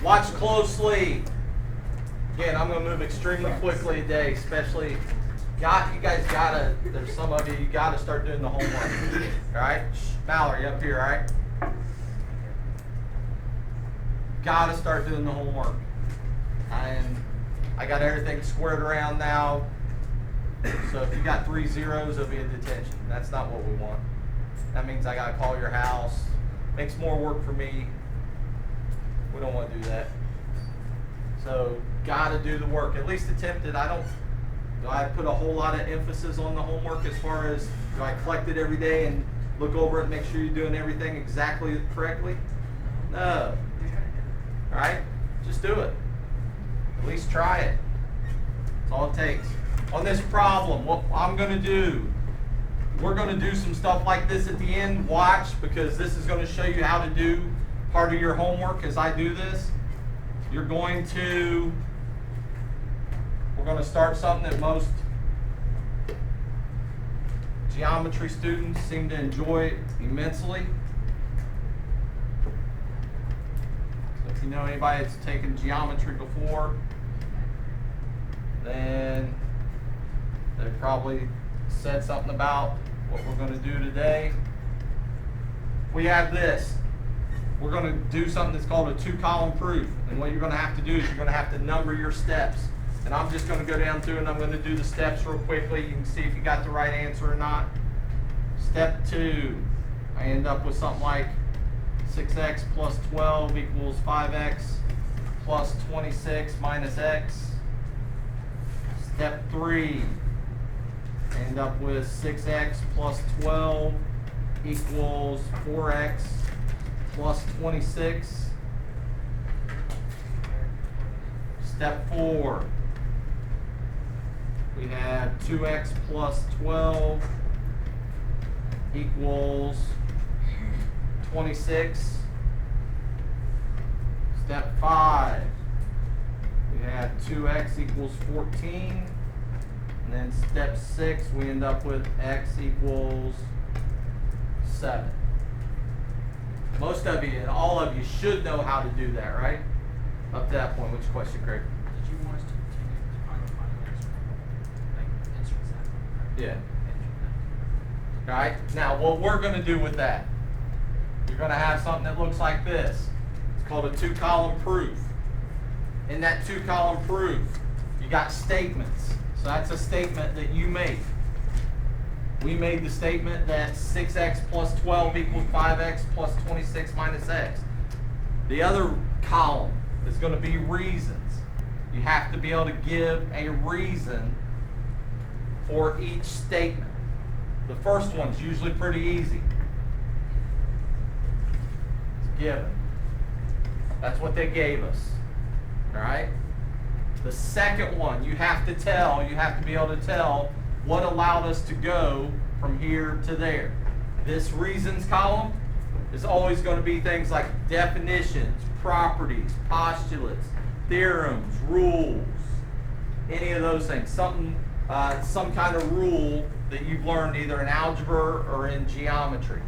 Watch closely. Again, I'm going to move extremely quickly today, especially, you guys gotta, there's some of you gotta start doing the homework. All right? Mallory, up here, all right? Gotta start doing the homework. And I got everything squared around now. So if you got 3 zeros, it'll be a detention. That's not what we want. That means I gotta call your house. Makes more work for me. We don't want to do that. So gotta do the work. At least attempt it. Do I put a whole lot of emphasis on the homework as far as do I collect it every day and look over it and make sure you're doing everything exactly correctly? No. All right? Just do it. At least try it. That's all it takes. On this problem, what I'm going to do, we're going to do some stuff like this at the end. Watch, because this is going to show you how to do part of your homework as I do this. We're going to start something that most geometry students seem to enjoy immensely. So if you know anybody that's taken geometry before, then they probably said something about what we're going to do today. We have this. We're going to do something that's called a 2-column proof. And what you're going to have to do is you're going to have to number your steps. And I'm just going to go down through and I'm going to do the steps real quickly. You can see if you got the right answer or not. Step 2, I end up with something like 6x plus 12 equals 5x plus 26 minus x. Step 3, I end up with 6x plus 12 equals 4x plus 26. Step 4, we have 2x plus 12 equals 26. Step 5, we have 2x equals 14. And then step 6, we end up with x equals 7. Most of you and all of you should know how to do that, right? Up to that point. Which question, Craig? Did you want us to continue to find the final answer? Like answer exactly? Yeah. All right. Now, what we're going to do with that, you're going to have something that looks like this. It's called a 2-column proof. In that 2-column proof, you got statements. So that's a statement that you make. We made the statement that 6x plus 12 equals 5x plus 26 minus x. The other column is going to be reasons. You have to be able to give a reason for each statement. The first one's usually pretty easy. It's given. That's what they gave us. All right? The second one, you have to be able to tell what allowed us to go from here to there. This reasons column is always going to be things like definitions, properties, postulates, theorems, rules, any of those things. Some kind of rule that you've learned either in algebra or in geometry.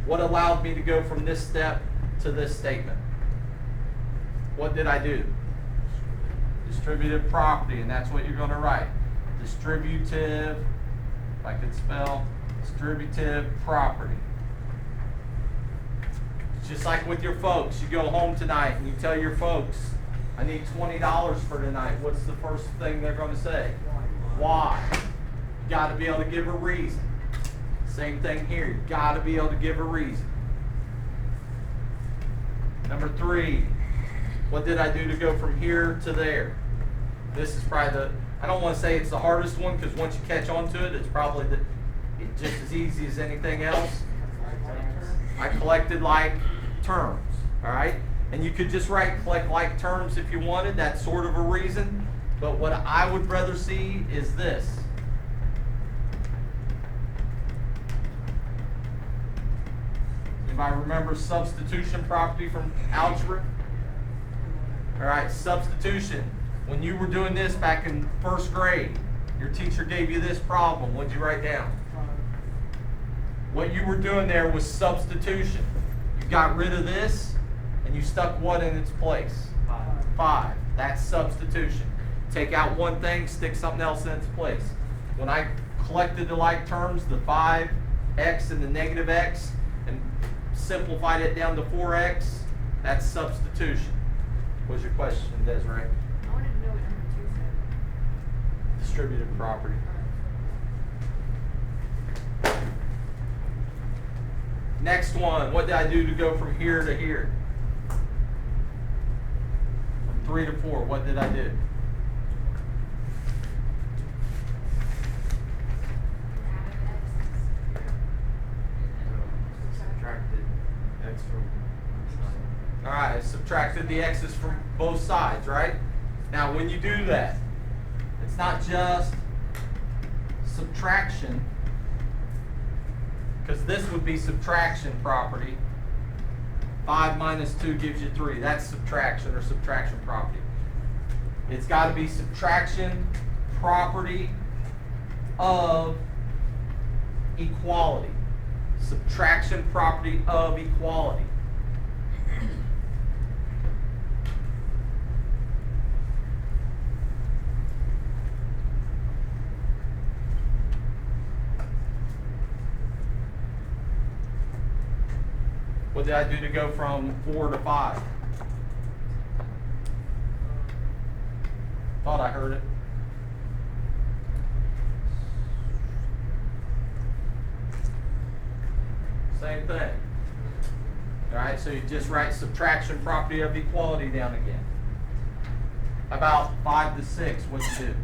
What allowed me to go from this step to this statement? What did I do? Distributive property, and that's what you're going to write. Distributive, if I could spell, distributive property. It's just like with your folks. You go home tonight and you tell your folks, I need $20 for tonight. What's the first thing they're going to say? Why? You got to be able to give a reason. Same thing here. You got to be able to give a reason. Number 3, what did I do to go from here to there? This is probably I don't want to say it's the hardest one, because once you catch on to it, it's probably just as easy as anything else. I collected like terms, all right? And you could just collect like terms if you wanted. That's sort of a reason. But what I would rather see is this. Anybody remember substitution property from algebra? All right, substitution. When you were doing this back in first grade, your teacher gave you this problem. What did you write down? What you were doing there was substitution. You got rid of this, And you stuck what in its place? 5. That's substitution. Take out one thing, stick something else in its place. When I collected the like terms, the 5x and the negative x, and simplified it down to 4x, that's substitution. What was your question, Desiree? I wanted to know what number 2 said. Distributed property. Next one, what did I do to go from here to here? From 3 to 4, what did I do? Subtracted x from one side. All right, I subtracted the x's from both sides, right? Now, when you do that, it's not just subtraction, because this would be subtraction property. 5 minus 2 gives you 3. That's subtraction or subtraction property. It's got to be subtraction property of equality. Subtraction property of equality. What did I do to go from 4 to 5? Thought I heard it. Same thing. All right, so you just write subtraction property of equality down again. About 5 to 6, what'd you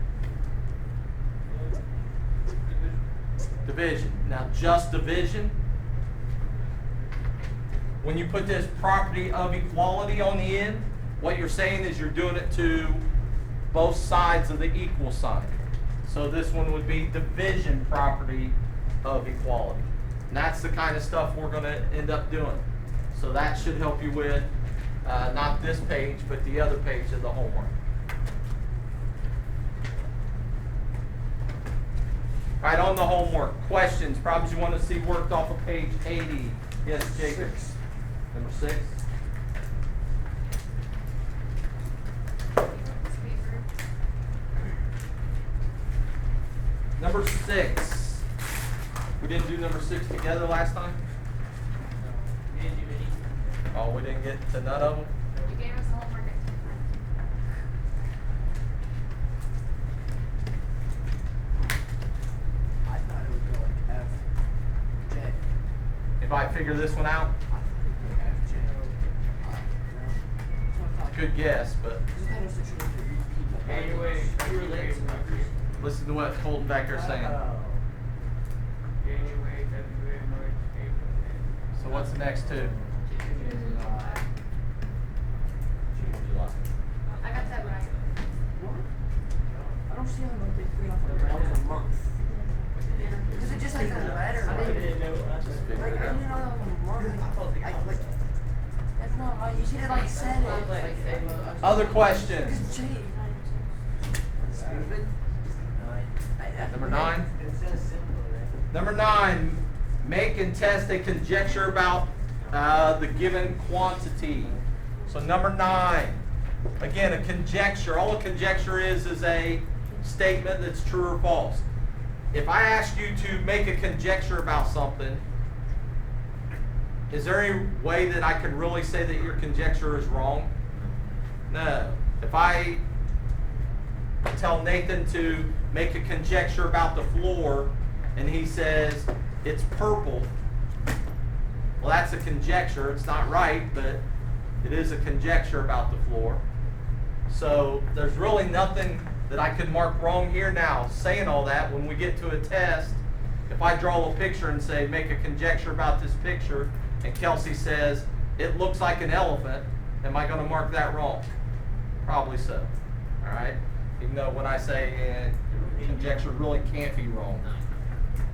do? Division. Now, just division. When you put this property of equality on the end, what you're saying is you're doing it to both sides of the equal sign. So this one would be division property of equality. And that's the kind of stuff we're going to end up doing. So that should help you with not this page, but the other page of the homework. All right, on the homework, questions, problems you want to see worked off of page 80. Yes, Jacob. Number 6. Number 6. We didn't do number 6 together last time? We didn't do any. Oh, we didn't get to none of them? You gave us the homework at 2. I thought it would go like F, J. Anybody figure this one out? I thought it would go F, J. No. That's what I thought. Good guess, but Isn't that a situation where you people- Anyway, Relates and numbers. listen to what Colton back there saying. January, February, March, April, May. So what's the next two? I got that right. What? I don't see how like they figured out that was a month. Is it just like a letter? I didn't know. Like, I didn't know that was a month. Like, that's not how you should have like said it. Other questions? It's J. Stupid. Number 9. It says simple, right? Number 9, make and test a conjecture about the given quantity. So number 9, again, a conjecture. All a conjecture is a statement that's true or false. If I asked you to make a conjecture about something, is there any way that I can really say that your conjecture is wrong? No. If I tell Nathan to make a conjecture about the floor and he says it's purple, well, that's a conjecture. It's not right, but it is a conjecture about the floor. So there's really nothing that I could mark wrong here now. Saying all that, when we get to a test, if I draw a picture and say make a conjecture about this picture, and Kelsey says it looks like an elephant, am I going to mark that wrong? Probably so. All right? Even though when I say conjecture really can't be wrong.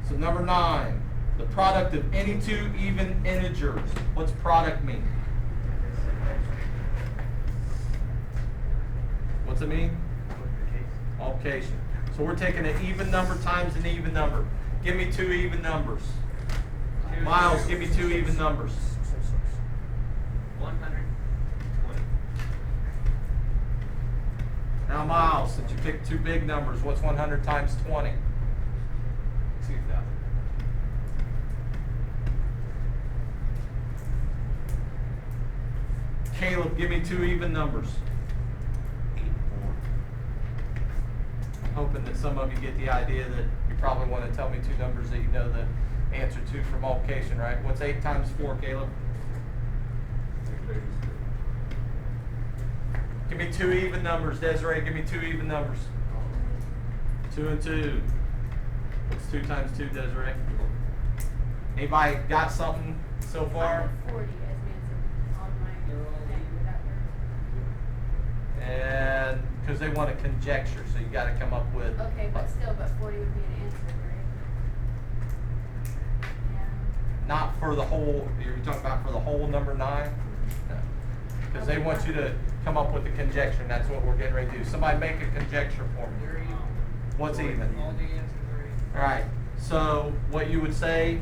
So number 9, the product of any two even integers. What's product mean? What's it mean? Multiplication. So we're taking an even number times an even number. Give me 2 even numbers. Miles, give me 2 even numbers. 100. Now Miles, since you picked two big numbers, what's 100 times 20? 2,000. Caleb, give me two even numbers. 8 and 4. I'm hoping that some of you get the idea that you probably want to tell me two numbers that you know the answer to for multiplication, right? What's 8 times 4, Caleb? Give me two even numbers. Desiree, give me two even numbers. 2 and 2. What's 2 times 2, Desiree? Anybody got something so I far? have 40 as the answer on my thing without your. And because they want a conjecture, so you got to come up with. Okay, but 40 would be an answer, right? Yeah. Not for the whole. You're talking about for the whole number 9. No, because they want you to come up with a conjecture, and that's what we're getting ready to do. Somebody make a conjecture for me. They're even. What's even? All the answers are even. All right. So what you would say,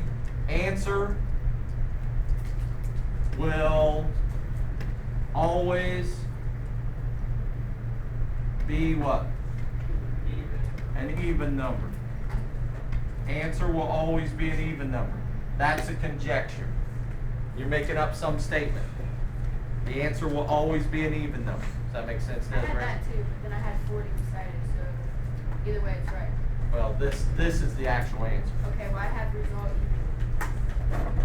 answer will always be what? Even. An even number. Answer will always be an even number. That's a conjecture. You're making up some statement. The answer will always be an even number. Does that make sense, I had Desiree? that too, but then I had 40 recited, so either way it's right. Well, this is the actual answer. Okay, well I have result even.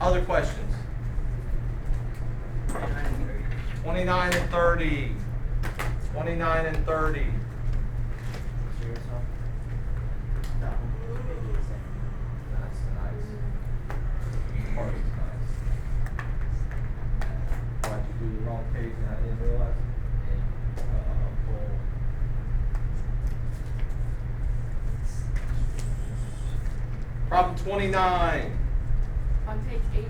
Other questions? 29 and 30. 29 and 30. That's nice. Party's nice. Why'd you do the wrong page and I didn't realize? Problem 29. On page 80,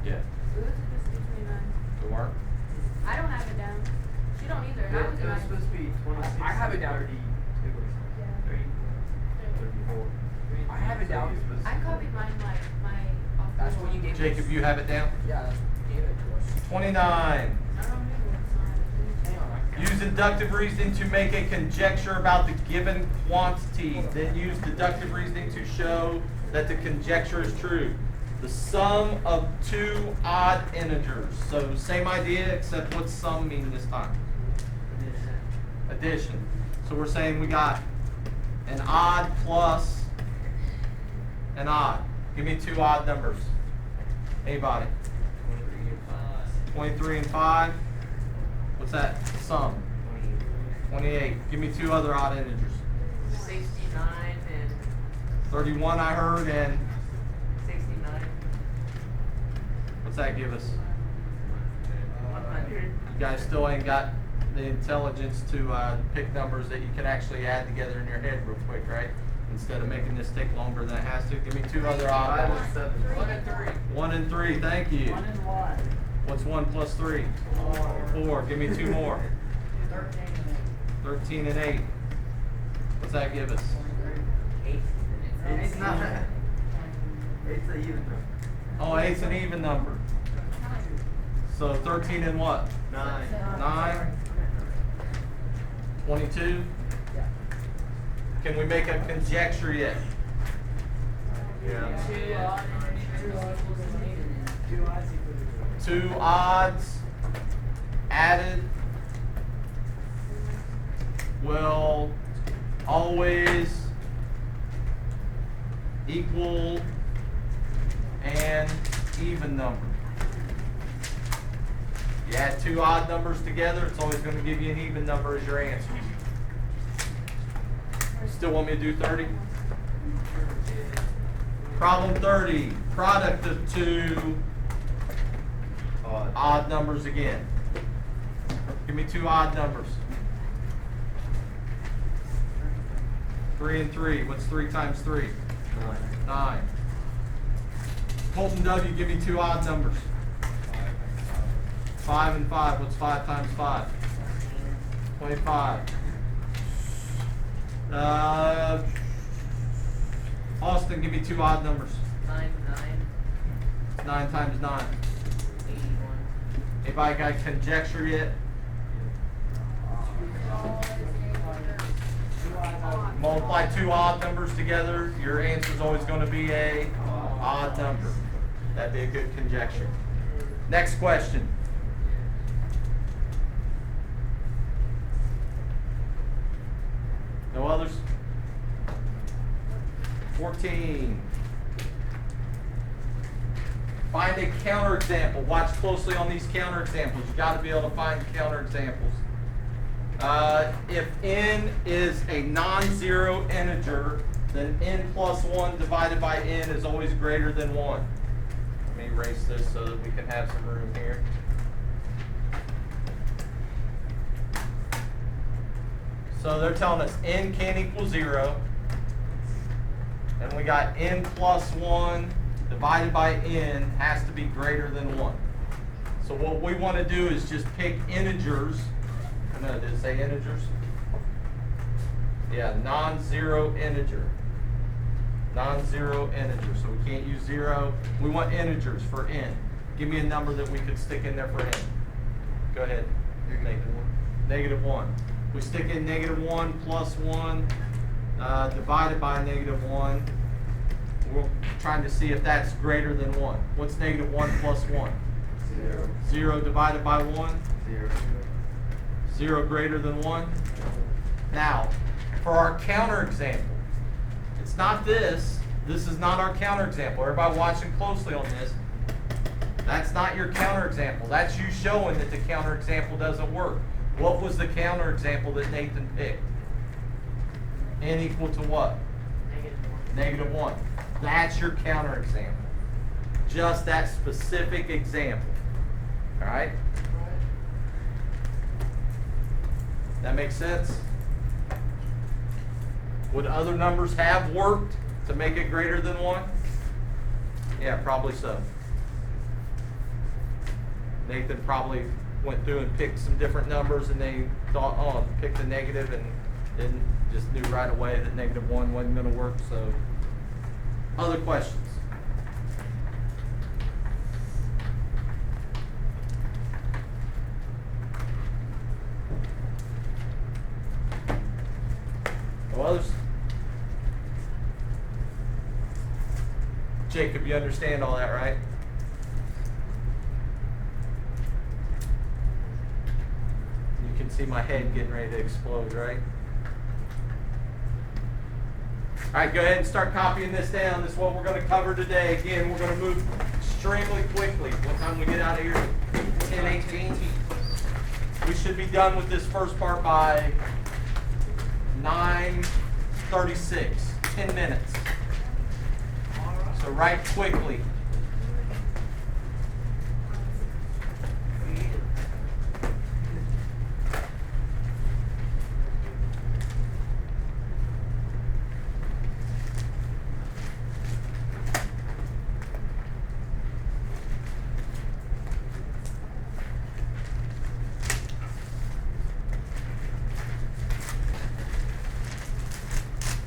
Yeah. it was supposed to be 29. Good work. I don't have it down. She don't either, and I was It in was my. supposed to be 26. I have it down. 32. Yeah. 34. I have it down. I copied mine like my. Off That's what you gave me. Jacob, you have it down? Yeah, that's what you gave it to us. 29. I don't remember what's on it. Hang on, I can- Use inductive reasoning to make a conjecture about the given quantity. Then use deductive reasoning to show that the conjecture is true. The sum of two odd integers. So same idea, except what's sum mean this time? Addition. So we're saying we got an odd plus an odd. Give me two odd numbers. Anybody? 23 and 5. What's that? Sum. 28. Give me two other odd integers. 69 and 31 I heard, and 69. what's that give us? 100. You guys still ain't got the intelligence to pick numbers that you can actually add together in your head real quick, right? Instead of making this take longer than it has to. Give me two other odd 5 numbers. and 7. 1 and 3. 1 and 3, thank you. 1 and 1. What's 1 plus 3? 4. Give me two more. 13 and 13 and 8. What's that give us? 8. It's not. It's a even number. Oh, 8's an even number. So 13 and what? 9. 9. 22. Can we make a conjecture yet? Yeah. Two odds added will always equal an even number. You add two odd numbers together, it's always going to give you an even number as your answer. Still want me to do 30? Problem 30. Product of two odd numbers again. Give me two odd numbers. 3 and 3. What's 3 times 3? 9. Colton W, give me two odd numbers. 5 and 5. What's 5 times 5? 25. Austin, give me two odd numbers. 9, 9, 9 times 9. 81. Anybody got conjecture yet? Multiply two odd numbers together, your answer is always going to be a odd number. That'd be a good conjecture. Next question. No others? 14. Find a counterexample. Watch closely on these counterexamples. You got to be able to find counterexamples. If n is a non-zero integer, then n plus 1 divided by n is always greater than 1. Let me erase this so that we can have some room here. So they're telling us n can't equal 0. And we got n plus 1 divided by n has to be greater than 1. So what we want to do is just pick integers. No, did it say integers? Yeah, non-zero integer. Non-zero integer. So we can't use 0. We want integers for n. Give me a number that we could stick in there for n. Go ahead. Negative 1. We stick in negative 1 plus 1 divided by negative 1. We're trying to see if that's greater than 1. What's negative 1 plus 1? 0. 0 divided by 1? 0. 0 greater than 1? Now, for our counterexample, it's not this. This is not our counterexample. Everybody watching closely on this. That's not your counterexample. That's you showing that the counterexample doesn't work. What was the counterexample that Nathan picked? N equal to what? Negative 1. That's your counterexample. Just that specific example. All right? That makes sense? Would other numbers have worked to make it greater than 1? Yeah, probably so. Nathan probably went through and picked some different numbers and they thought, oh, pick the negative and then just knew right away that negative 1 wasn't going to work. So, other questions? No others? Jacob, you understand all that, right? You can see my head getting ready to explode, right? All right, go ahead and start copying this down. This is what we're going to cover today. Again, we're going to move extremely quickly. What time we get out of here? 10:18. We should be done with this first part by 9:36. 10 minutes. So write quickly.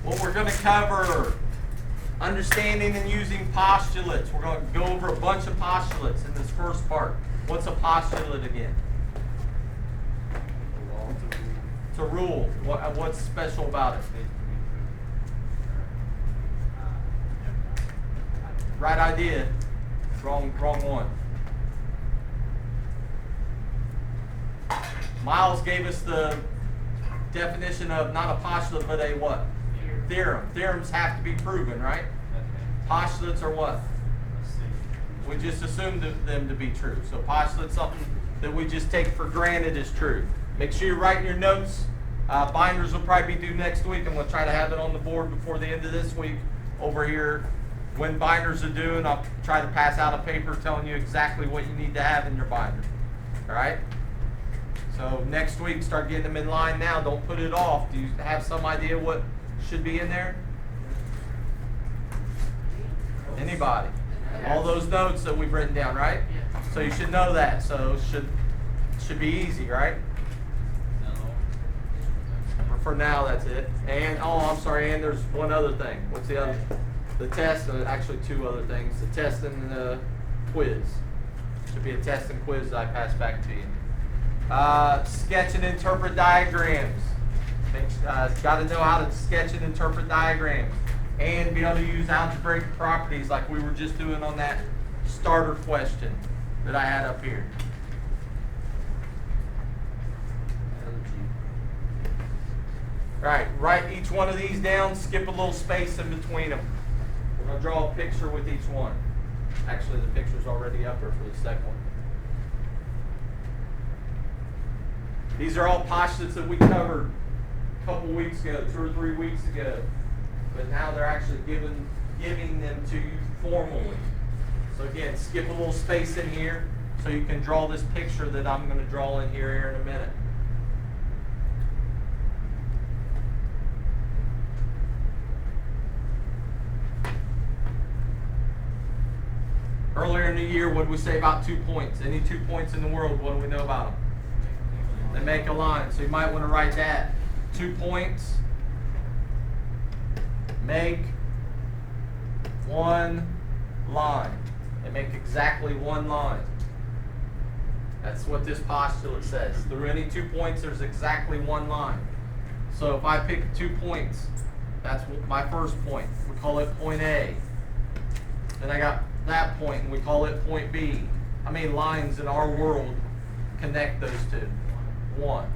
What we're going to cover, understanding and using postulates. We're going to go over a bunch of postulates in this first part. What's a postulate again? It's a rule. What's special about it? Right idea. Wrong one. Miles gave us the definition of not a postulate, but a what? Theorem. Theorems have to be proven, right? Postulates are what? We just assume them to be true. So postulate's something that we just take for granted is true. Make sure you're writing your notes. Binders will probably be due next week, and we'll try to have it on the board before the end of this week over here. When binders are due, and I'll try to pass out a paper telling you exactly what you need to have in your binder. All right? So next week, start getting them in line now. Don't put it off. Do you have some idea what should be in there? Anybody? All those notes that we've written down, right? So you should know that. So it should be easy, right? For now, that's it. And I'm sorry. And there's one other thing. What's the other? The test. Actually, two other things: the test and the quiz. Should be a test and quiz that I pass back to you. Sketch and interpret diagrams. Got to know how to sketch and interpret diagrams and be able to use algebraic properties like we were just doing on that starter question that I had up here. Right, write each one of these down, skip a little space in between them. We're going to draw a picture with each one. Actually, the picture's already up there for the second one. These are all postulates that we covered a couple weeks ago, 2 or 3 weeks ago. But now they're actually giving them to you formally. So again, skip a little space in here so you can draw this picture that I'm going to draw in here in a minute. Earlier in the year, what did we say about 2 points? Any 2 points in the world, what do we know about them? They make a line. So you might want to write that. 2 points make one line. They make exactly one line. That's what this postulate says. Through any 2 points, there's exactly one line. So if I pick 2 points, that's my first point. We call it point A. Then I got that point, and we call it point B. How many lines in our world connect those two? One.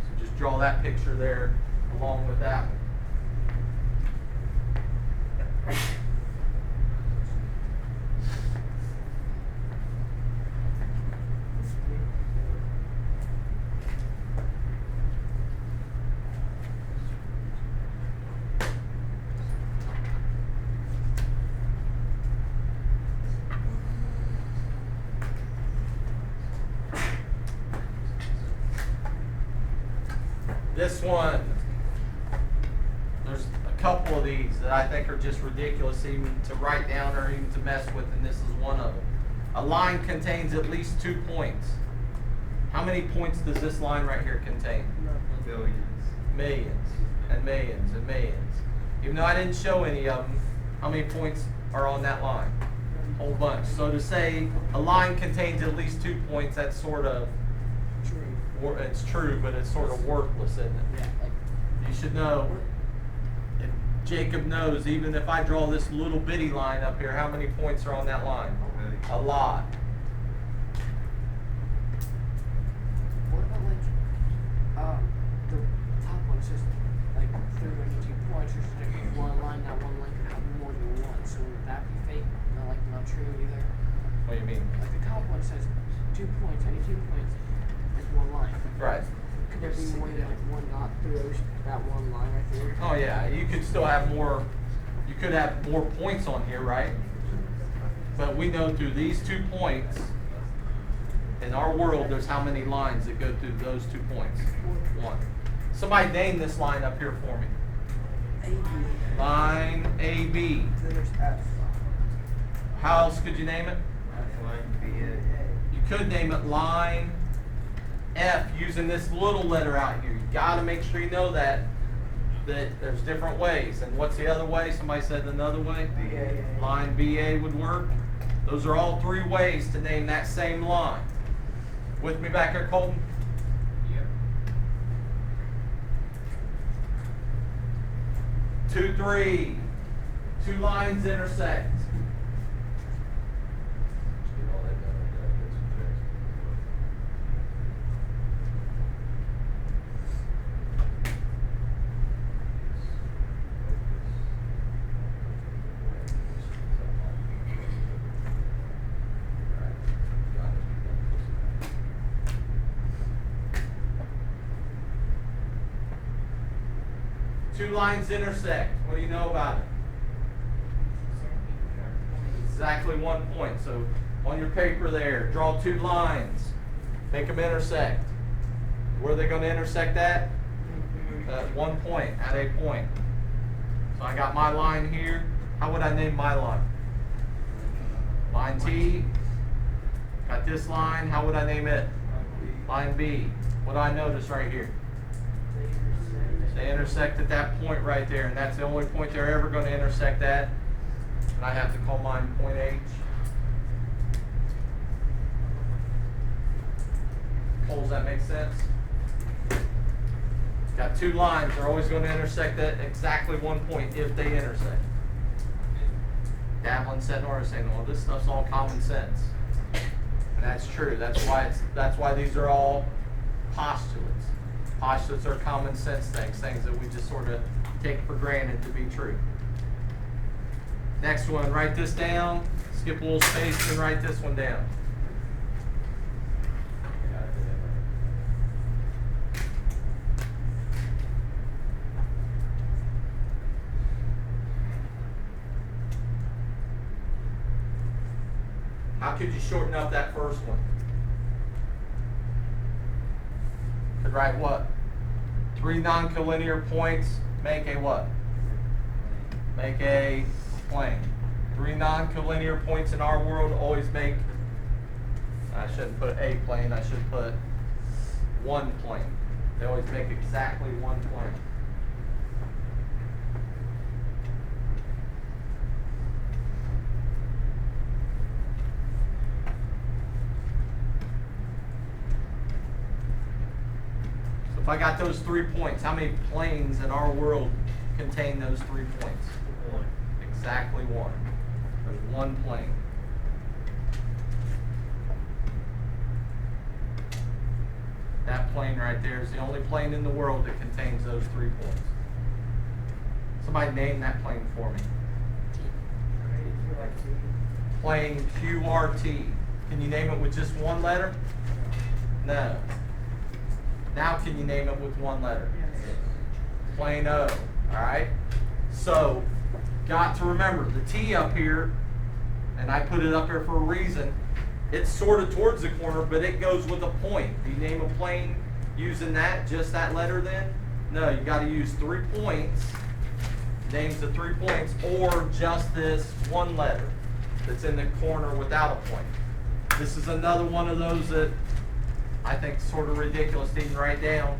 So just draw that picture there along with that one. This one, there's a couple of these that I think are just ridiculous even to write down or even to mess with, and this is one of them. A line contains at least 2 points. How many points does this line right here contain? Billions. Millions and millions and millions. Even though I didn't show any of them, how many points are on that line? A whole bunch. So to say a line contains at least 2 points, that's sort of, it's true, but it's sort of worthless, isn't it? You should know, if Jacob knows, even if I draw this little bitty line up here, how many points are on that line? A lot. What about the top one says like 32 points, or just one line, not one line could have more than one. So would that be fake? Not true either. What do you mean? Like the top one says 2 points, any 2 points is one line. Right. Could there be more than like one dot through that one line right there? Oh yeah, you could still have more, you could have more points on here, right? But we know through these 2 points, in our world, there's how many lines that go through those 2 points? One. Somebody name this line up here for me. AB. Line AB. Then there's F. How else could you name it? You could name it line F using this little letter out here. You got to make sure you know that there's different ways. And what's the other way? Somebody said another way? BA. Line BA would work. Those are all 3 ways to name that same line. With me back here, Colton? Yep. 2, 3. 2 lines intersect. Two lines intersect. What do you know about it? Exactly 1 point. So on your paper there, draw 2 lines. Make them intersect. Where are they going to intersect at? At 1 point, at a point. So I got my line here. How would I name my line? Line T. Got this line. How would I name it? Line B. What do I notice right here? They intersect at that point right there, and that's the only point they're ever going to intersect at. And I have to call mine point H. poles, that makes sense? Got two lines, they're always gonna intersect at exactly one point if they intersect. Davlin said, Nora saying, well, this stuff's all common sense. And that's true, that's why these are all postulates. Postulates are common sense things that we just sort of take for granted to be true. Next one, write this down, skip a little space and write this one down. How could you shorten up that first one? Could write what? 3 non-collinear points make a what? Make a plane. 3 non-collinear points in our world always make, I shouldn't put a plane, I should put one plane. They always make exactly one plane. If I got those 3 points, how many planes in our world contain those 3 points? One. Exactly one. There's one plane. That plane right there is the only plane in the world that contains those 3 points. Somebody name that plane for me. Plane QRT. Can you name it with just one letter? No. Now can you name it with one letter? Plane O, alright? So, got to remember, the T up here, and I put it up here for a reason, it's sort of towards the corner, but it goes with a point. Do you name a plane using that, just that letter then? No, you got to use 3 points, names the 3 points, or just this one letter that's in the corner without a point. This is another one of those that I think it's sort of ridiculous to even write down.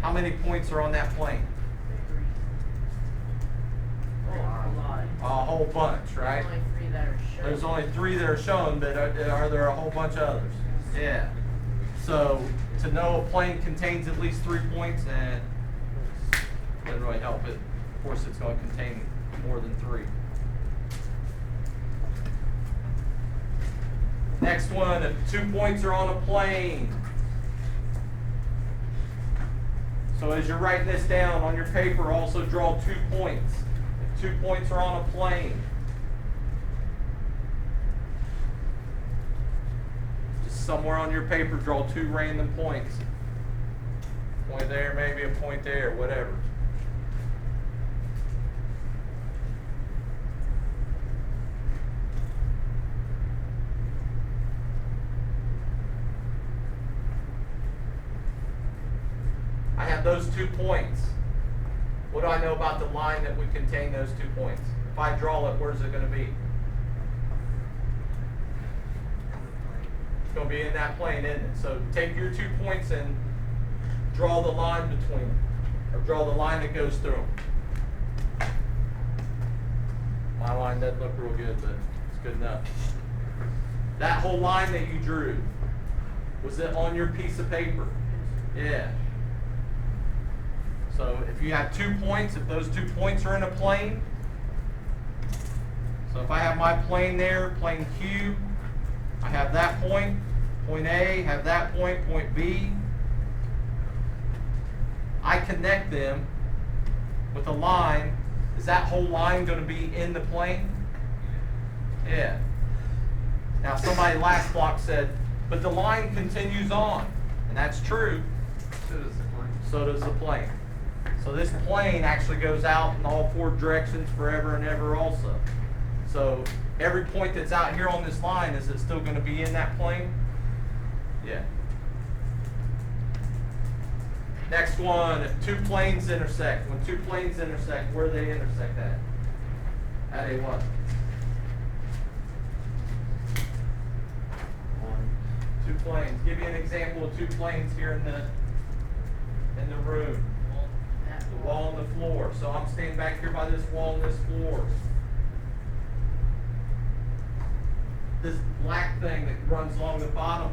How many points are on that plane? A whole bunch, right? There's only 3 that are shown. There's only 3 that are shown, but are there a whole bunch of others? Yeah. So to know a plane contains at least 3 points, and doesn't really help it. Of course, it's going to contain more than 3. Next one, if 2 points are on a plane. So as you're writing this down on your paper, also draw 2 points. If 2 points are on a plane. Just somewhere on your paper, draw 2 random points. Point there, maybe a point there, whatever. I have those 2 points. What do I know about the line that would contain those 2 points? If I draw it, where's it going to be? It's going to be in that plane, isn't it? So take your 2 points and draw the line between them, or draw the line that goes through them. My line doesn't look real good, but it's good enough. That whole line that you drew, was it on your piece of paper? Yeah. So if you have 2 points, if those 2 points are in a plane, so if I have my plane there, plane Q, I have that point, point A, have that point, point B. I connect them with a line. Is that whole line going to be in the plane? Yeah. Now somebody last block said, but the line continues on. And that's true. So does the plane. So does the plane. So this plane actually goes out in all 4 directions forever and ever also. So every point that's out here on this line, is it still going to be in that plane? Yeah. Next one, if 2 planes intersect. When 2 planes intersect, where do they intersect at? At a what? 2 planes. Give you an example of 2 planes here in the room. The wall and the floor. So I'm standing back here by this wall and this floor. This black thing that runs along the bottom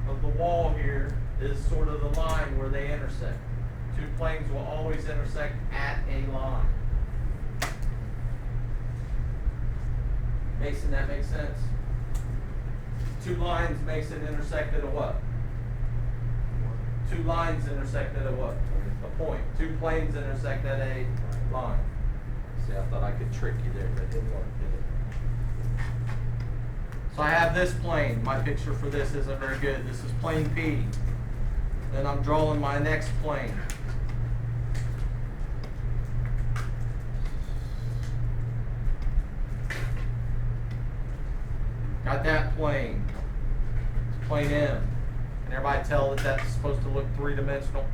of the wall here is sort of the line where they intersect. Two planes will always intersect at a line. Mason, that makes sense? Two lines makes it intersect at a what? Two lines intersect at a what? A point. Two planes intersect at a line. See, I thought I could trick you there, but it didn't work, did it? So I have this plane. My picture for this isn't very good. This is plane P. Then I'm drawing my next plane. Got that plane. It's plane M. Can everybody tell that that's supposed to look three-dimensional?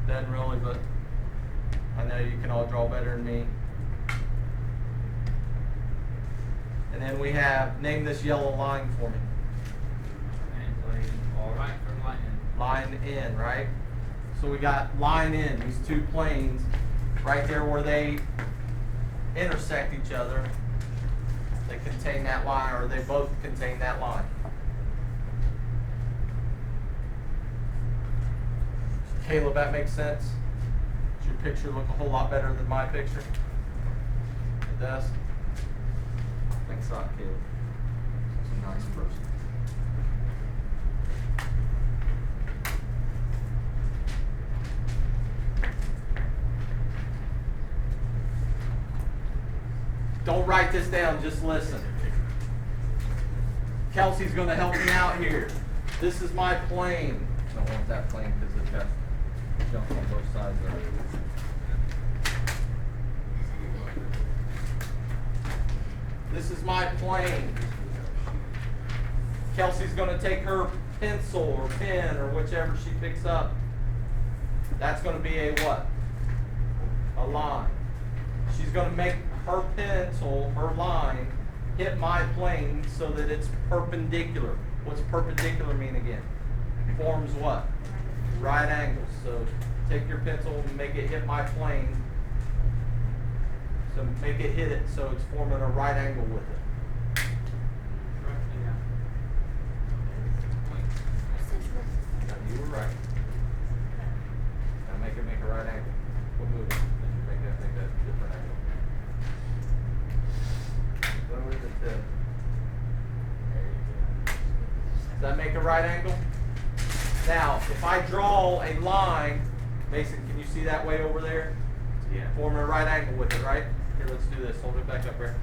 Doesn't really, but I know you can all draw better than me. And then we have, name this yellow line for me. Right, or line in. Line N, right? So we got line N, these two planes, right there where they intersect each other. They contain that line, or they both contain that line. Caleb, that makes sense? Does your picture look a whole lot better than my picture? It does? Thanks a lot, Caleb. He's a nice person. Don't write this down, just listen. Kelsey's going to help me out here. This is my plane. I don't want that plane because it's got junk on both sides of it. This is my plane. Kelsey's going to take her pencil or pen or whichever she picks up. That's going to be a what? A line. She's going to make her pencil, her line, hit my plane so that it's perpendicular. What's perpendicular mean again? Forms what? Right angles. So take your pencil and make it hit my plane. So make it hit it so it's forming a right angle with it. Roughly, yeah. Point. Now, you were right. Now make it make a right angle. We'll move it. Then you make that different angle. Lower the tip. There you go. Does that make a right angle? Now, if I draw a line, Mason, can you see that way over there? Yeah. Forming a right angle with it, right? Here, let's do this. Hold it back up here.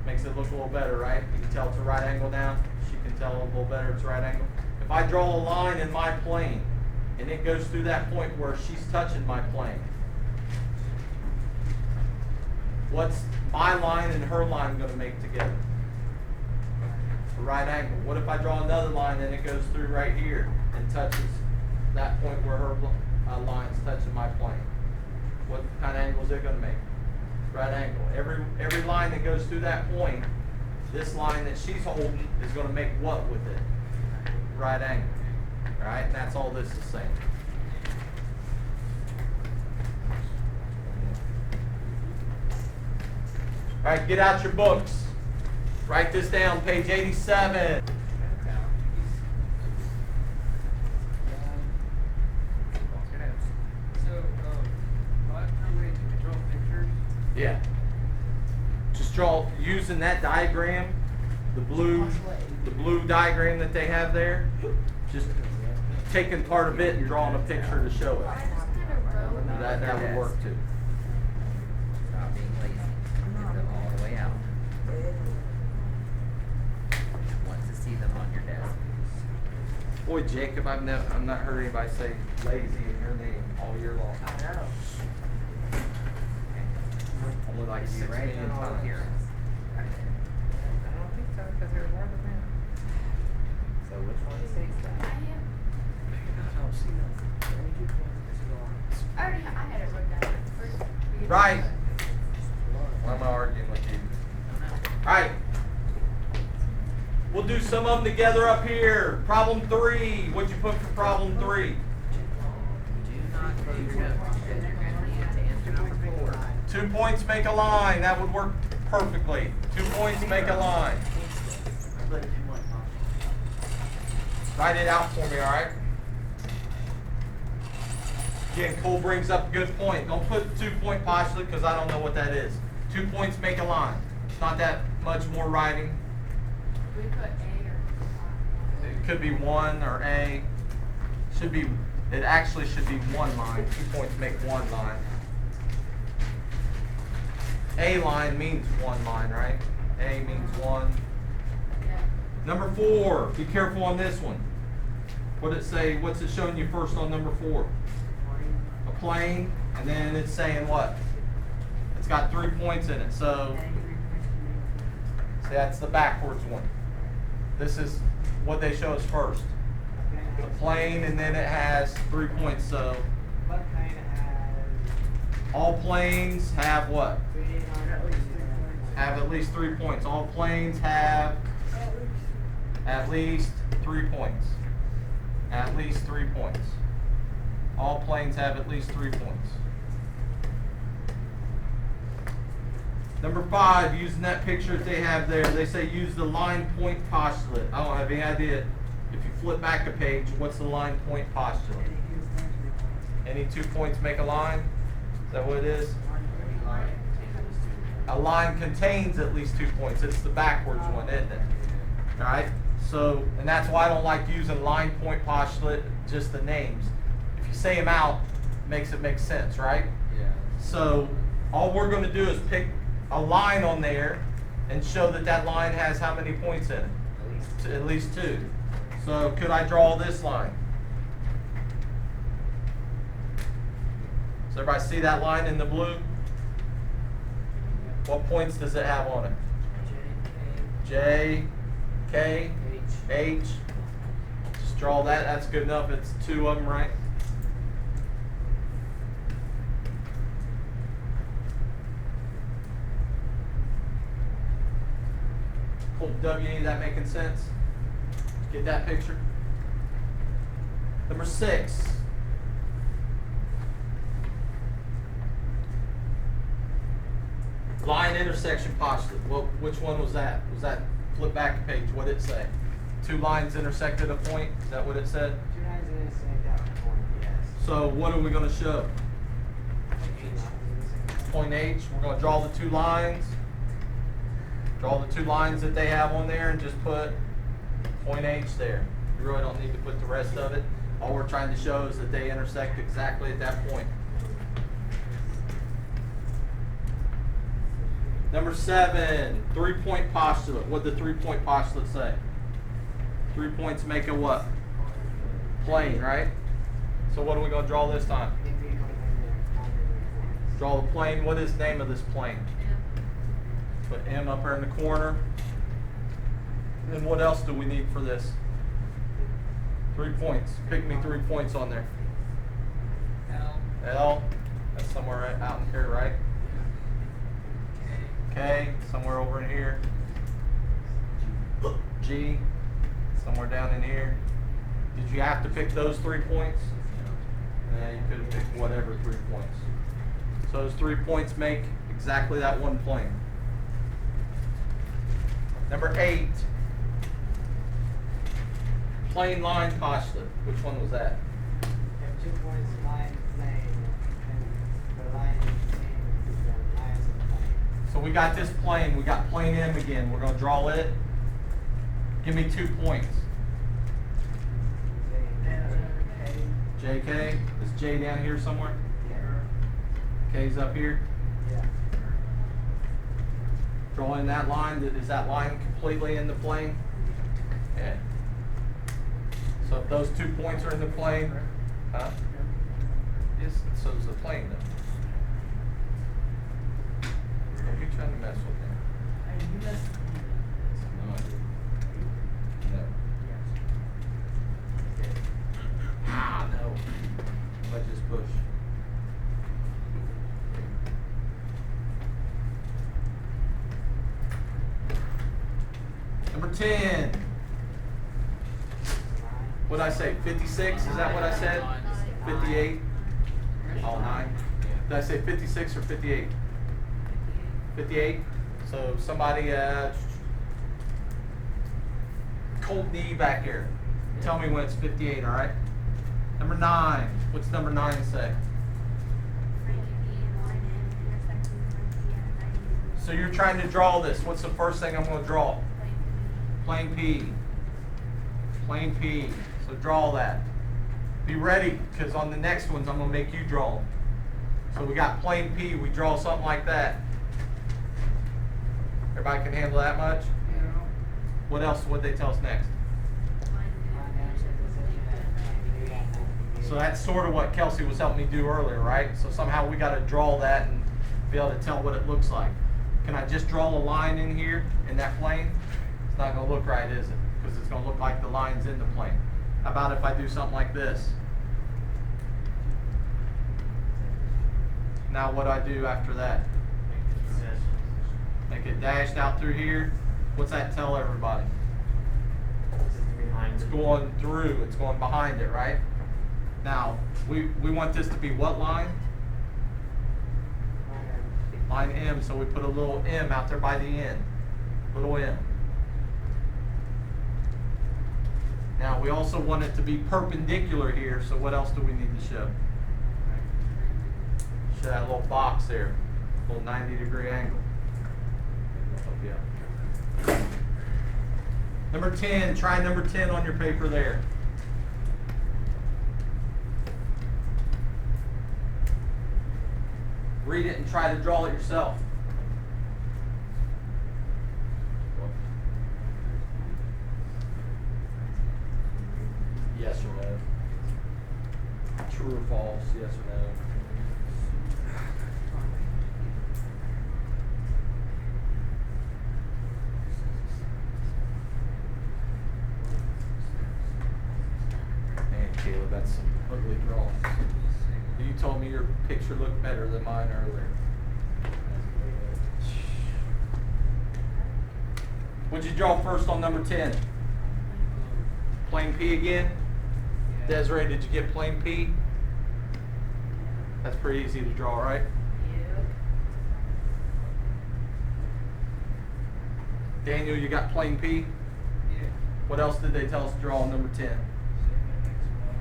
Makes it look a little better, right? You can tell it's a right angle now. She can tell a little better it's a right angle. If I draw a line in my plane, and it goes through that point where she's touching my plane, what's my line and her line going to make together? A right angle. What if I draw another line and it goes through right here and touches that point where her line's touching my plane? What kind of angle is it going to make? Right angle. Every line that goes through that point, this line that she's holding is going to make what with it? Right angle. All right, and that's all this is saying. All right, get out your books. Write this down, page 87. So, last time we could draw pictures. Yeah. Just draw using that diagram, the blue diagram that they have there. Just taking part of it and drawing a picture to show I it. just kind of wrote. That would work too. Stop being lazy. Get them all the way out. Want to see them on your desk. Boy, Jacob, I've not heard anybody say lazy in your name all year long. I know. Only like You 6 right million all times. here. I don't think so, because there's more than that. So which one stays I that? am. I don't see that. I had it wrote down first. Right. Why am I arguing with you? All right. We'll do some of them together up here. Problem 3. What'd you put for problem 3? Do not close your notes, because you're going to need it to answer number 4. 2 points make a line. That would work perfectly. 2 points make a line. Write it out for me, all right? Again, Cole brings up a good point. Don't put 2-point postulate because I don't know what that is. 2 points make a line. It's not that much more writing. We put A or It could be 1 or A. It actually should be 1 line. 2 points make 1 line. A line means 1 line, right? A means 1. yeah. Number 4, be careful on this one. What it say? What's it showing you first on number 4? A plane, and then it's saying what? It's got 3 points in it. So, see, that's the backwards one. This is what they show us first. The plane, and then it has 3 points. So, What kind has all planes have what? at least 3 points? Have at least 3 points. All planes have at least 3 points. At least 3 points. All planes have at least 3 points. Number 5, using that picture that they have there, they say use the line point postulate. I don't have any idea. If you flip back a page, what's the line point postulate? Any 2 points make a line? Is that what it is? A line contains at least 2 points. It's the backwards one, isn't it? Alright? So, and that's why I don't like using line point postulate, just the names. If you say them out, it makes it make sense, right? Yeah. So, all we're going to do is pick a line on there and show that that line has how many points in it? At least 2. So, could I draw this line? Does everybody see that line in the blue? What points does it have on it? J, K, H. Just draw that. That's good enough. It's 2 of them, right? Pull W, that making sense? Get that picture? Number 6. Line intersection postulate. Well, which one was that? Was that flip back a page? What did it say? 2 lines intersected a point? Is that what it said? 2 lines intersect at a point, yes. So what are we going to show? Point H. We're going to draw the 2 lines. Draw the 2 lines that they have on there and just put point H there. You really don't need to put the rest of it. All we're trying to show is that they intersect exactly at that point. Number 7, 3-point postulate. What did the 3-point postulate say? 3 points make a what? Plane, right? So what are we going to draw this time? Draw the plane. What is the name of this plane? Put M up here in the corner. Then what else do we need for this? 3 points. Pick me 3 points on there. L. That's somewhere right out in here, right? K. Somewhere over in here. G. Somewhere down in here. Did you have to pick those 3 points? Yeah, you could have picked whatever 3 points. So those 3 points make exactly that one plane. Number 8. Plane line postulate. Which one was that? Have 2 points line plane, and the line between the lines of the plane. So we got this plane. We got plane M again. We're going to draw it. Give me 2 points. JK. Is J down here somewhere? K's up here. Yeah. Drawing that line. Is that line completely in the plane? Yeah. So if those 2 points are in the plane, huh? Yes, so is the plane though. Don't be trying to mess with me. No, I didn't. No. Ah, no. Let's just push. Number 10. What did I say? 56? Is that what I said? 58? All 9? Did I say 56 or 58? 58? So somebody, Colt D back here. Tell me when it's 58, all right? Number 9. What's number 9 say? So you're trying to draw this. What's the first thing I'm going to draw? Plane P. Plane P. So draw that. Be ready, because on the next ones I'm going to make you draw them. So we got plane P. We draw something like that. Everybody can handle that much? What else would they tell us next? So that's sort of what Kelsey was helping me do earlier, right? So somehow we got to draw that and be able to tell what it looks like. Can I just draw a line in here in that plane? It's not going to look right, is it? Because it's going to look like the line's in the plane. How about if I do something like this? Now what do I do after that? Make it dashed out through here. What's that tell everybody? It's going through. It's going behind it, right? Now, we want this to be what line? Line M, so we put a little M out there by the end. Little M. Now, we also want it to be perpendicular here, so what else do we need to show? Show that little box there. Little 90-degree angle. Oh, yeah. Number 10, try number 10 on your paper there. Read it and try to draw it yourself. Yes or no? True or false? Yes or no? Man, Caleb, that's some ugly drawings. You told me your picture looked better than mine earlier. What'd you draw first on number 10? Plane P again? Desiree, did you get plane P? That's pretty easy to draw, right? Daniel, you got plane P? Yeah. What else did they tell us to draw on number 10?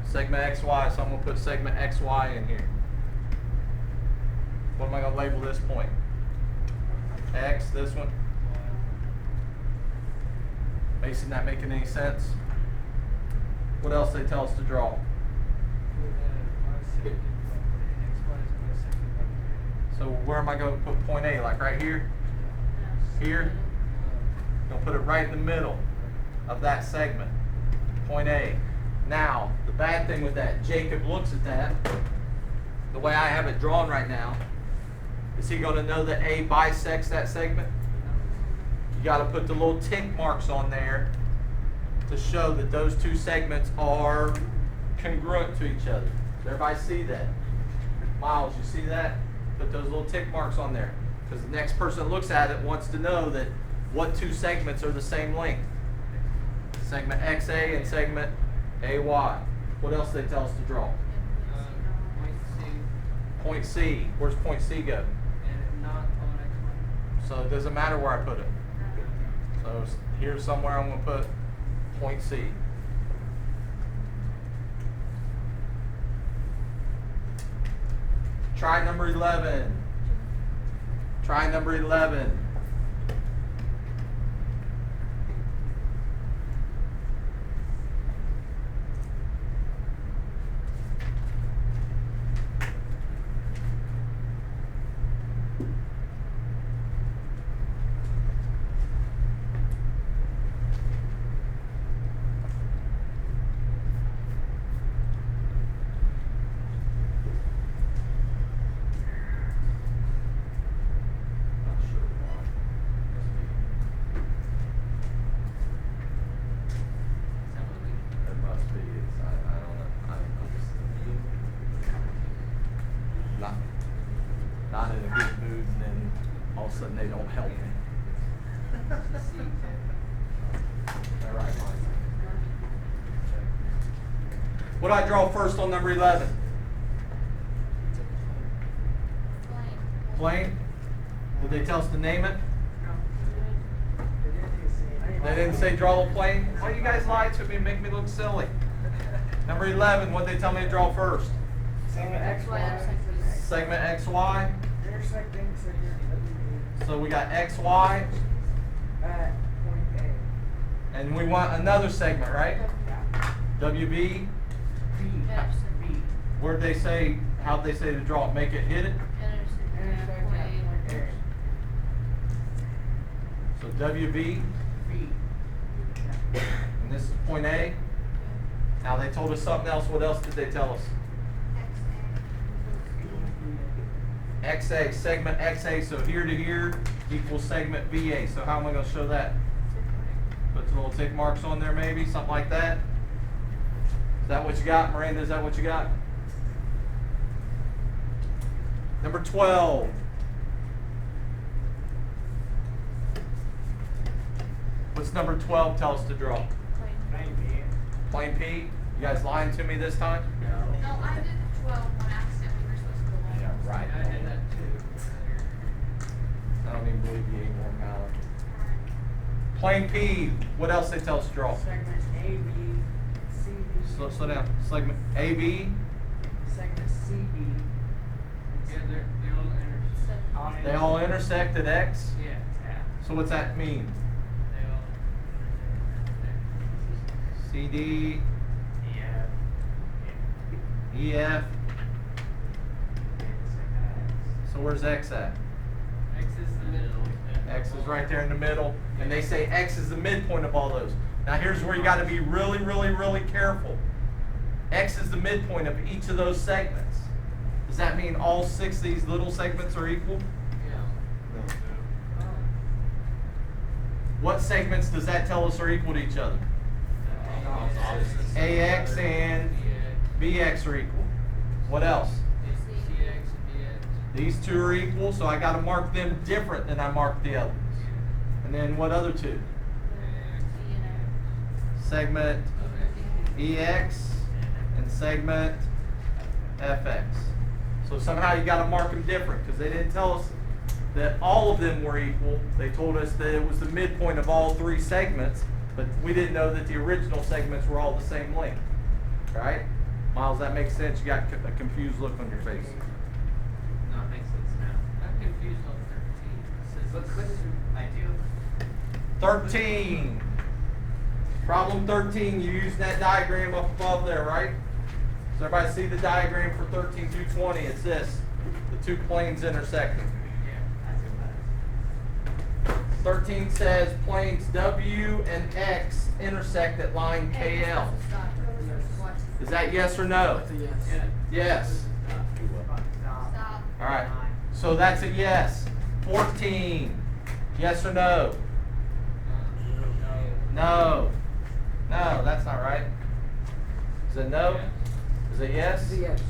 Segment XY, so I'm going to put segment XY in here. What am I going to label this point? X, this one? Mason, that making any sense? What else they tell us to draw? So where am I going to put point A? Like right here? Here? I'm going to put it right in the middle of that segment. Point A. Now, the bad thing with that, Jacob looks at that, the way I have it drawn right now, is he going to know that A bisects that segment? You got to put the little tick marks on there to show that those two segments are congruent to each other. Does everybody see that? Miles, you see that? Put those little tick marks on there. Because the next person that looks at it wants to know that what two segments are the same length. Segment XA and segment AY. What else do they tell us to draw? Point C, Point C. Where's point C go? and not on X1. So it doesn't matter where I put it. So here's somewhere I'm going to put point C. Try number 11. Try number 11. Not in a good mood, and then all of a sudden they don't help me. All right. What do I draw first on number 11? Plane. Did they tell us to name it? They didn't say They didn't say draw the plane? Why you guys lie to me and make me look silly? Number 11, what'd they tell me to draw first? Segment That's why I'm XY. saying. Segment XY. Intersecting segment So we got XY, at point A. and we want another segment, right? Yeah. WB. B. Intersect. B. Where'd they say, how'd they say to draw it? Make it hit it? Intersect at point A. So WB, B. and this is point A. Now they told us something else. What else did they tell us? XA, segment XA, so here to here equals segment VA. So how am I gonna show that? Put the little tick marks on there maybe, something like that? Is that what you got, Miranda? Is that what you got? Number 12. What's number 12 tell us to draw? Maybe. Plain P? You guys lying to me this time? No, I did 12 on accident. We were supposed to go on. Yeah, right. I did that too. I don't even believe you anymore, Mallory. Plain P, what else they tell us to draw? Segment A, B, C, D. Slow down. Segment AB, Segment C, D. Yeah, they all intersect. they all intersect at X. Yeah, yeah. So what's that mean? They all intersect. CD, Yeah. EF. So where's X at? X is the middle. X is right there in the middle, and they say X is the midpoint of all those. Now here's where you gotta be really, really, really careful. X is the midpoint of each of those segments. Does that mean all 6 of these little segments are equal? Yeah. What segments does that tell us are equal to each other? AX and BX are equal. What else? CX and BX. These 2 are equal, so I gotta mark them different than I marked the others. And then what other 2? Segment EX and segment FX. So somehow you gotta mark them different, because they didn't tell us that all of them were equal. They told us that it was the midpoint of all 3 segments, but we didn't know that the original segments were all the same length. Right? Miles, that makes sense? You got a confused look on your face. No, it makes sense now. I'm confused on 13. It says ideal. 13. Problem 13, you use that diagram up above there, right? Does everybody see the diagram for 13-20? It's this, the 2 planes intersecting. Yeah, that's it. 13 says planes W and X intersect at line KL. Is that yes or no? Yes. Yeah. Yes. Stop. All right. So that's a yes. 14. Yes or no? No. No, that's not right. Is it no? Is it yes? Yes.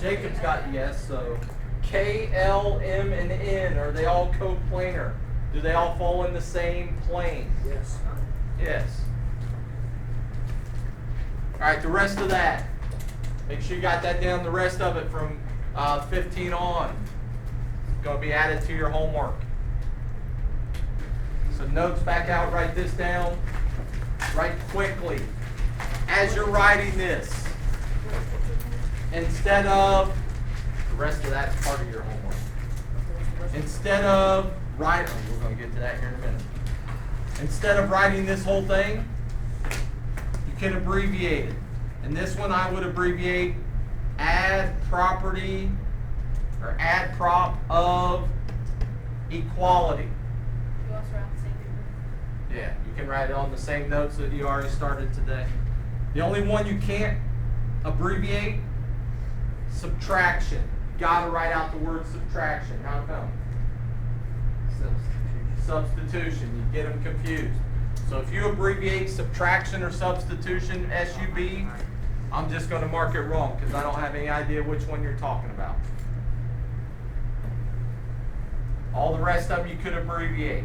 Jacob's got yes, so K, L, M, and N, are they all coplanar? Do they all fall in the same plane? Yes. Yes. All right, the rest of that. Make sure you got that down, the rest of it from 15 on. It's going to be added to your homework. So notes back out, write this down. Write quickly. As you're writing this, instead of, the rest of that's part of your homework. Instead of writing, we're going to get to that here in a minute. Instead of writing this whole thing, you can abbreviate it. And this one I would abbreviate add property or add prop of equality. You also write the same paper. Yeah, you can write it on the same notes that you already started today. The only one you can't abbreviate, subtraction. You gotta write out the word subtraction. How come? Substitution. You get them confused. So if you abbreviate subtraction or substitution, SUB, I'm just gonna mark it wrong because I don't have any idea which one you're talking about. All the rest of them you could abbreviate.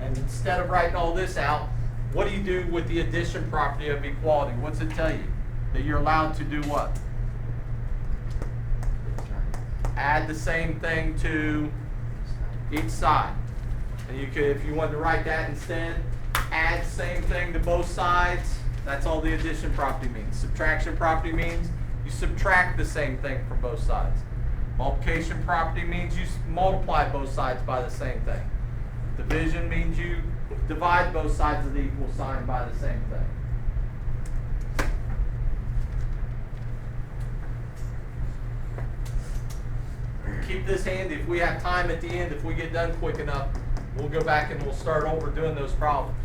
And instead of writing all this out, what do you do with the addition property of equality? What's it tell you? That you're allowed to do what? Add the same thing to each side. And you could, if you wanted to write that instead, add same thing to both sides. That's all the addition property means. Subtraction property means you subtract the same thing from both sides. Multiplication property means you multiply both sides by the same thing. Division means you divide both sides of the equal sign by the same thing. Keep this handy. If we have time at the end, if we get done quick enough, we'll go back and we'll start over doing those problems.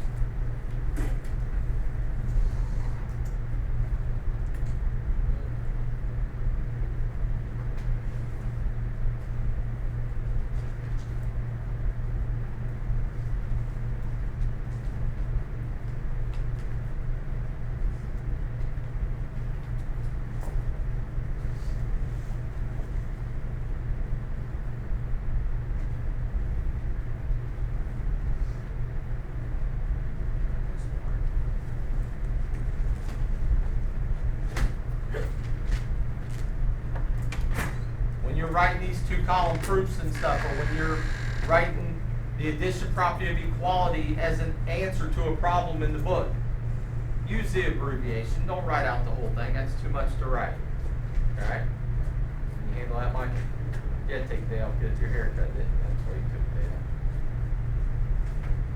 Writing these two-column proofs and stuff, or when you're writing the addition property of equality as an answer to a problem in the book, use the abbreviation. Don't write out the whole thing. That's too much to write. All right? Can you handle that, Mike? You had to take the day off, get your hair cut, didn't you? That's why you took the day off.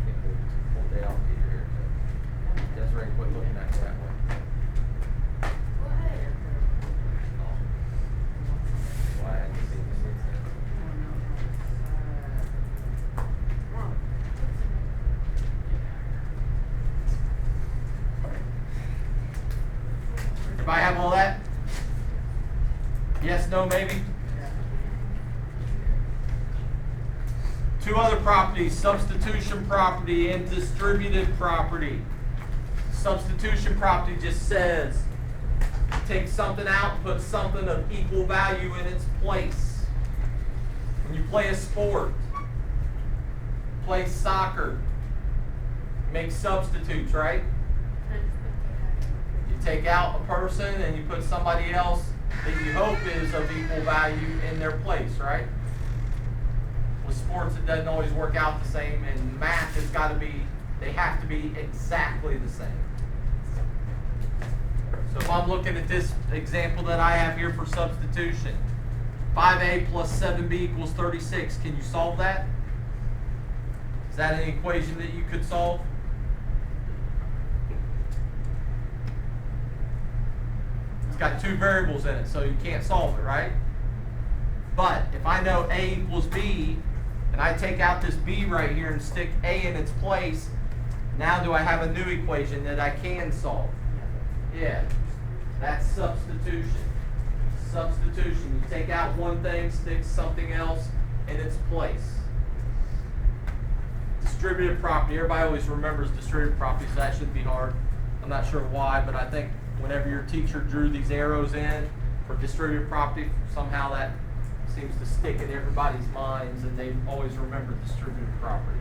Can't move the whole day off to get your hair cut. Desiree, quit looking at me that way. Why I had to see this. Everybody have all that? Yes, no, maybe? Two other properties, substitution property and distributive property. Substitution property just says, take something out, put something of equal value in its place. When you play a sport, play soccer, make substitutes, right? You take out a person and you put somebody else that you hope is of equal value in their place, right? With sports, it doesn't always work out the same, and math has got to be, they have to be exactly the same. So if I'm looking at this example that I have here for substitution, 5a plus 7b equals 36. Can you solve that? Is that an equation that you could solve? It's got two variables in it, so you can't solve it, right? But if I know a equals b, and I take out this b right here and stick a in its place, now do I have a new equation that I can solve? Yeah, that's substitution. Substitution. You take out one thing, stick something else in its place. Distributive property. Everybody always remembers distributive property, so that shouldn't be hard. I'm not sure why, but I think whenever your teacher drew these arrows in for distributive property, somehow that seems to stick in everybody's minds, and they always remember distributive property.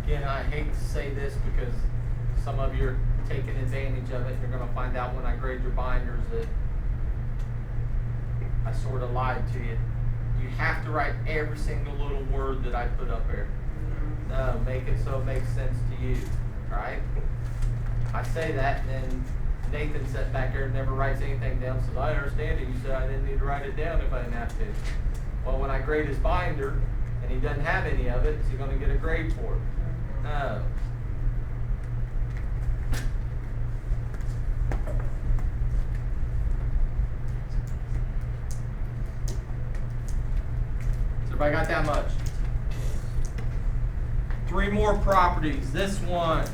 Again, I hate to say this because some of you are taking advantage of it. You're going to find out when I grade your binders that I sort of lied to you. You have to write every single little word that I put up there. No, make it so it makes sense to you. Alright? I say that, and then Nathan sat back there and never writes anything down. Says, I understand it. You said I didn't need to write it down if I didn't have to. Well, when I grade his binder and he doesn't have any of it, is he going to get a grade for it? No. So everybody got that much? 3 more properties. This one.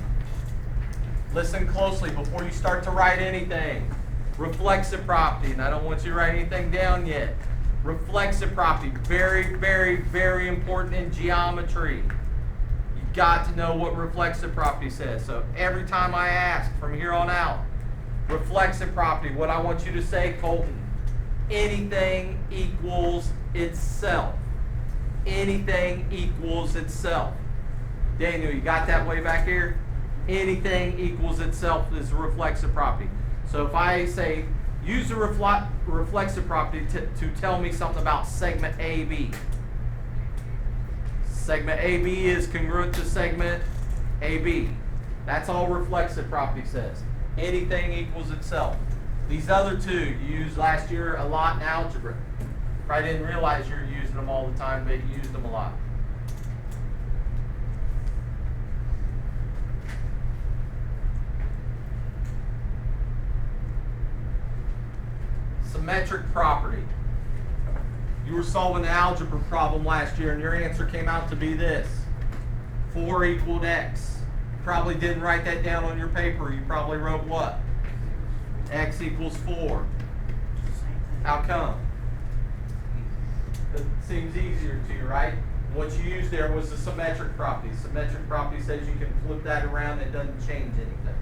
Listen closely before you start to write anything. Reflexive property, and I don't want you to write anything down yet. Reflexive property, very, very, very important in geometry. Got to know what reflexive property says. So every time I ask from here on out, Reflexive property, what I want you to say, Colton, anything equals itself. Anything equals itself. Daniel, you got that way back here? Anything equals itself is a reflexive property. So if I say, use a reflexive property to tell me something about segment AB. Segment AB is congruent to segment AB. That's all reflexive property says. Anything equals itself. These other two you used last year a lot in algebra. Probably didn't realize you were using them all the time, but you used them a lot. Symmetric property. You were solving an algebra problem last year and your answer came out to be this. 4 equaled x. Probably didn't write that down on your paper. You probably wrote what? X equals 4. How come? It seems easier to you, right? What you used there was the symmetric property. Symmetric property says you can flip that around and it doesn't change anything.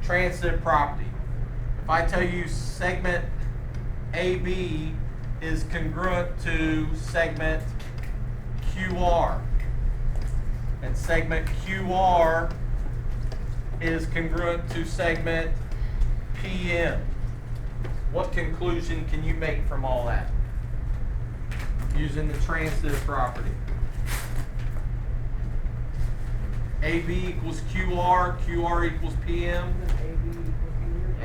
Transitive property. If I tell you segment AB is congruent to segment QR, and segment QR is congruent to segment PM, what conclusion can you make from all that? Using the transitive property. AB equals QR, QR equals PM.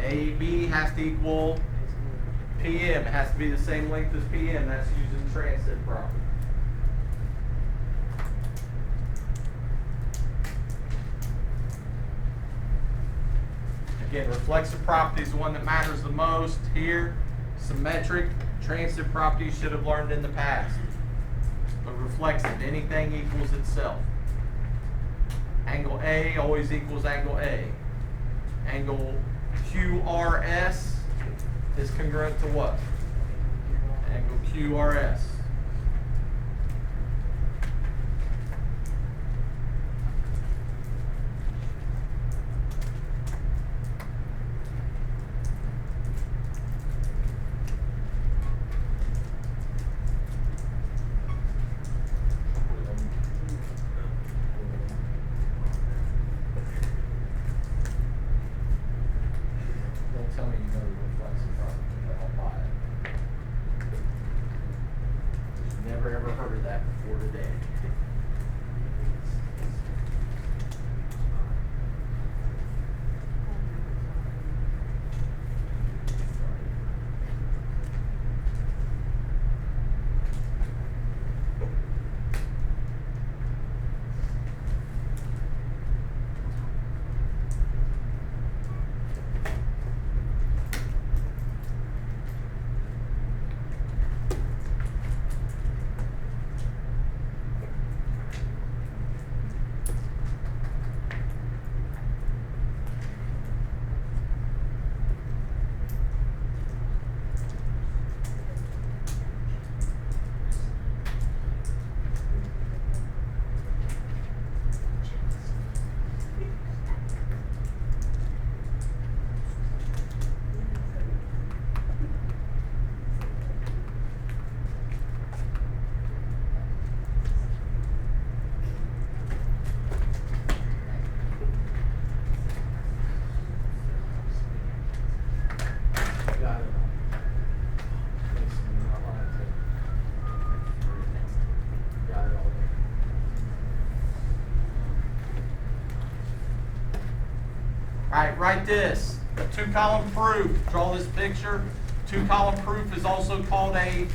AB has to equal PM. It has to be the same length as PM. That's using transitive property. Again, reflexive property is the one that matters the most here. Symmetric, transitive property you should have learned in the past. But reflexive, anything equals itself. Angle A always equals angle A. Angle QRS is congruent to what? Angle QRS. Don't tell me you know the reflexive property, but I'll buy it. You've never ever heard of that before today. Got it. Got it all there. Alright, write this. A 2-column proof. Draw this picture. 2-column proof is also called a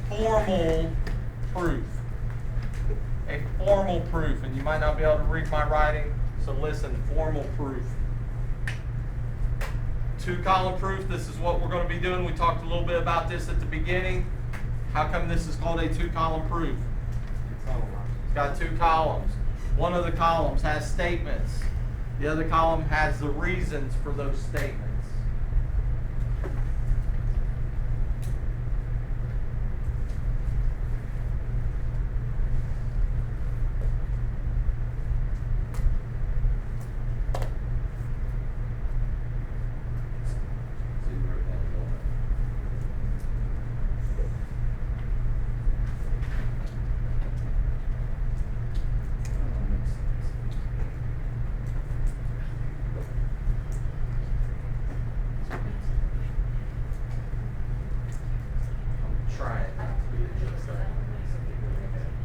formal proof. A formal proof. And you might not be able to read my writing, so listen, formal proof. 2-column proof, this is what we're going to be doing. We talked a little bit about this at the beginning. How come this is called a 2-column proof? It's got 2 columns. One of the columns has statements. The other column has the reasons for those statements.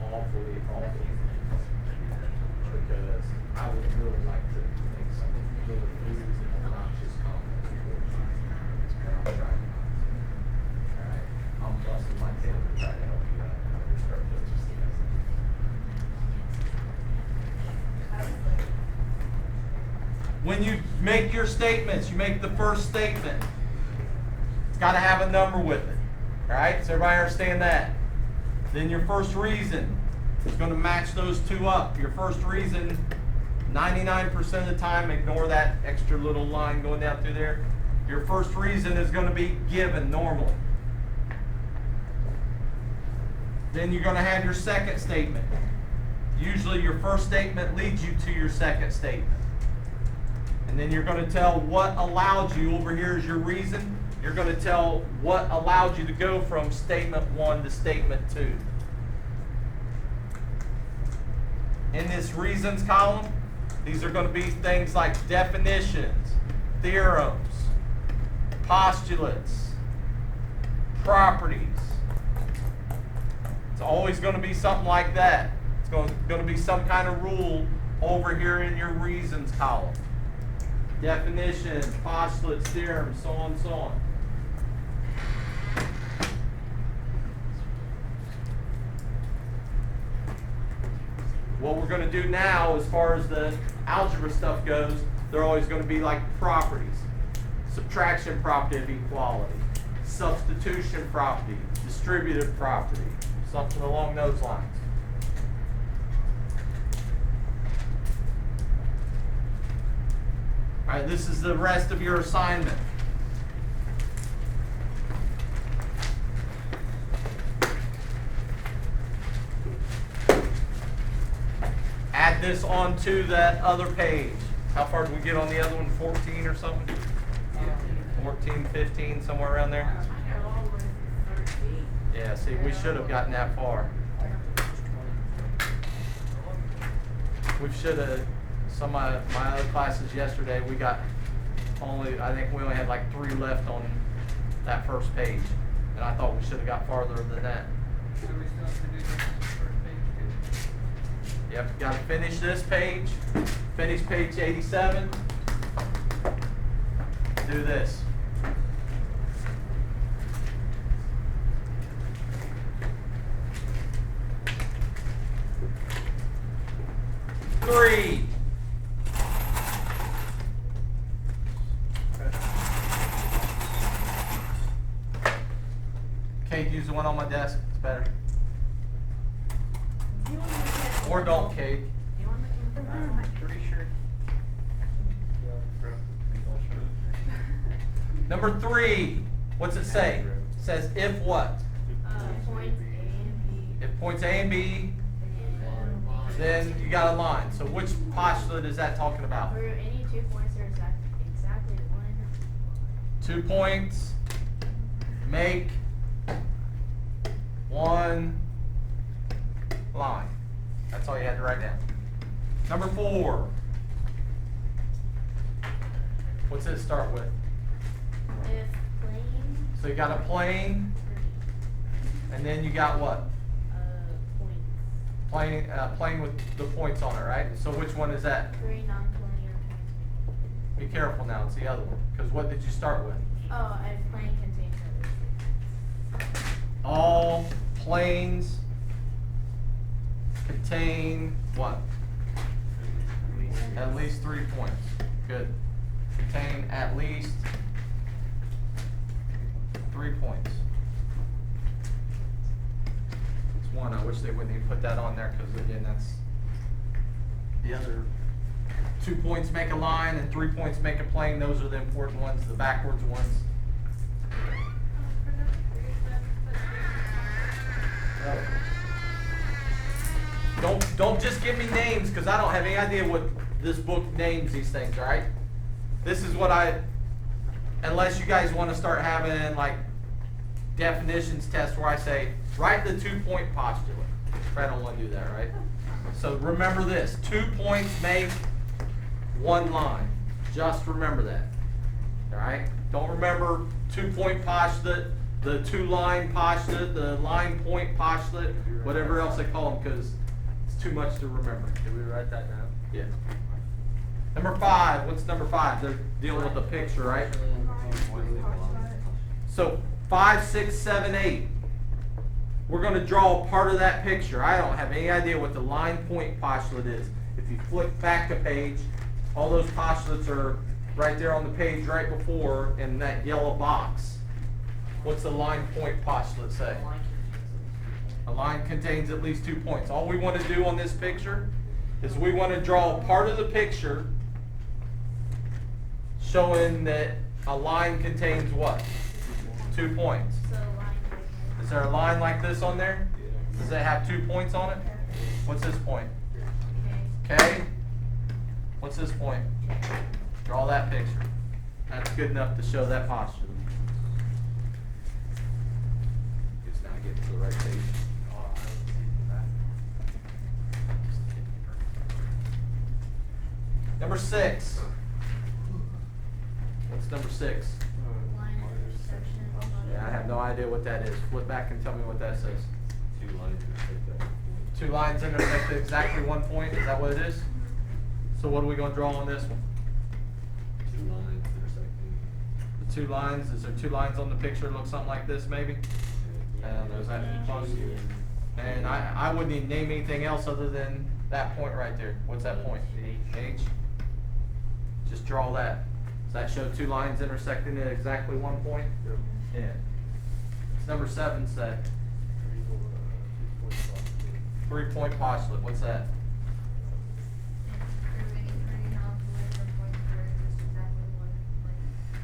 awfully, because I would really like to make some really rude and obnoxious comments. And I'm trying not to. Alright, I'm busting my tail to try to help you out. I'm start doing this thing. When you make your statements, you make the first statement. It's got to have a number with it. Alright, does everybody understand that? Then your first reason is going to match those two up. Your first reason, 99% of the time, ignore that extra little line going down through there. Your first reason is going to be given normally. Then you're going to have your second statement. Usually your first statement leads you to your second statement. And then you're going to tell what allowed you, over here is your reason. You're going to tell what allowed you to go from statement 1 to statement 2. In this reasons column, these are going to be things like definitions, theorems, postulates, properties. It's always going to be something like that. It's going to be some kind of rule over here in your reasons column. Definitions, postulates, theorems, so on and so on. What we're going to do now, as far as the algebra stuff goes, they're always going to be like properties. Subtraction property of equality, substitution property, distributive property, something along those lines. All right, this is the rest of your assignment. Add this onto that other page. How far did we get on the other one? 14 or something? 14, 15, somewhere around there? Yeah, see, we should have gotten that far. We should have, some of my other classes yesterday, we got I think we only had like 3 left on that first page. And I thought we should have got farther than that. So we still have to do this first page too? Yep, got to finish this page, finish page 87, do this. Three. Kate, use the one on my desk, it's better. Or don't, Kate. Pretty sure. Number 3, what's it say? It says if what? Points A and B. If points A and B, then you got a line. So which postulate is that talking about? For any 2 points, there's exactly 1. 2 points make 1 line. That's all you had to write down. Number 4. What's it start with? If plane. So you got a plane, and then you got what? Points. Plane with the points on it, right? So which one is that? 3 non-collinear points. Be careful now, it's the other one. Because what did you start with? Oh, if plane contains at least 3 points. All planes contain what? At least 3 points. Good. Contain at least 3 points. It's 1. I wish they wouldn't even put that on there because, again, that's the other. 2 points make a line and 3 points make a plane. Those are the important ones, the backwards ones. Don't just give me names because I don't have any idea what this book names these things, all right? This is what unless you guys want to start having like definitions tests where I say, write the 2-point postulate. I don't want to do that, right? So remember this, 2 points make 1 line. Just remember that, all right? Don't remember 2-point postulate the two-line postulate, the line point postulate, whatever else they call them, because it's too much to remember. Did we write that down? Yeah. Number 5, what's number 5? They're dealing with the picture, right? So 5, 6, 7, 8. We're going to draw part of that picture. I don't have any idea what the line point postulate is. If you flick back a page, all those postulates are right there on the page right before in that yellow box. What's the line point postulate say? A line contains at least 2 points. All we want to do on this picture is we want to draw part of the picture showing that a line contains what? 2 points. So line Is there a line like this on there? Does it have 2 points on it? What's this point? okay. K? What's this point? Draw that picture. That's good enough to show that postulate. Just now get to the right page. Number 6. What's number 6? Line intersection. Yeah, I have no idea what that is. Flip back and tell me what that says. 2 lines intersect that. 2 lines intersect at exactly 1 point. Is that what it is? So what are we going to draw on this one? 2 lines intersecting. The 2 lines. Is there 2 lines on the picture? Look something like this, maybe. And there's that close. And I wouldn't even name anything else other than that point right there. What's that point? H. Just draw that. Does that show 2 lines intersecting at exactly 1 point? Yeah. It's number 7 say. 3-point postulate. What's that?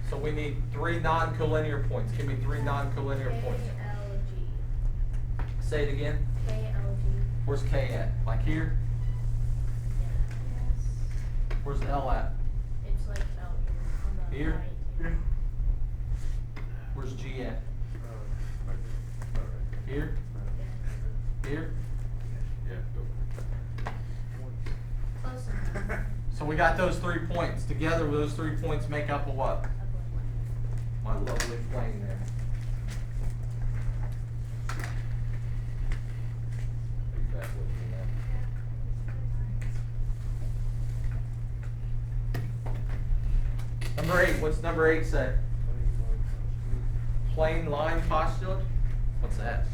So we need 3 non-collinear points. Give me 3 non-collinear points. Say it again. Where's K at? Like here? Where's L at? It's like out here on the Here? right. Where's G at? Here? Here? Yeah, go. Close enough. So we got those 3 points. Together, those 3 points make up a what? My lovely plane there. Be back with me now. Number 8. What's number 8 say? Plane line postulate? What's that?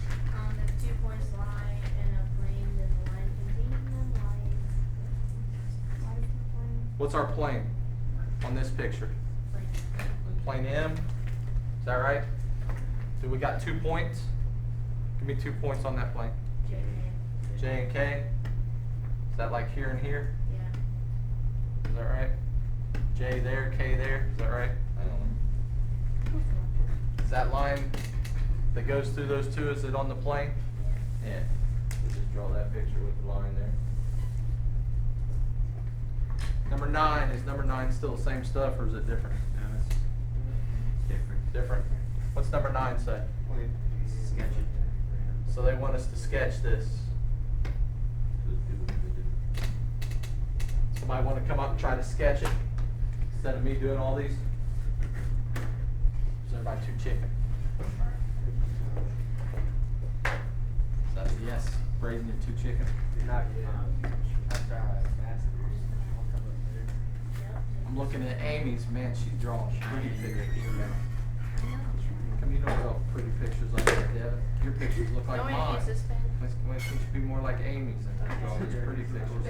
If 2 points lie in a plane, then the line containing them lies plane. What's our plane on this picture? Plane M. Is that right? Do we got 2 points? Give me 2 points on that plane. J. J and K. Is that like here and here? Yeah. Is that right? J there, K there. Is that right? I don't know. Is that line that goes through those 2, is it on the plane? Yeah. So just draw that picture with the line there. Number 9, is number 9 still the same stuff or is it different? No, it's different. Different. What's number 9 say? Sketch it. So they want us to sketch this. Somebody want to come up and try to sketch it instead of me doing all these? Is everybody too chicken? Is that a yes? Braden, you're too chicken? Not yet. After I master's, I'll come up there. I'm looking at Amy's, man, she draws pretty pictures. How come you don't draw pretty pictures like that, Devin? Your pictures look like Don't mine. use this pen. Why can't you be more like Amy's and draw these pretty pictures?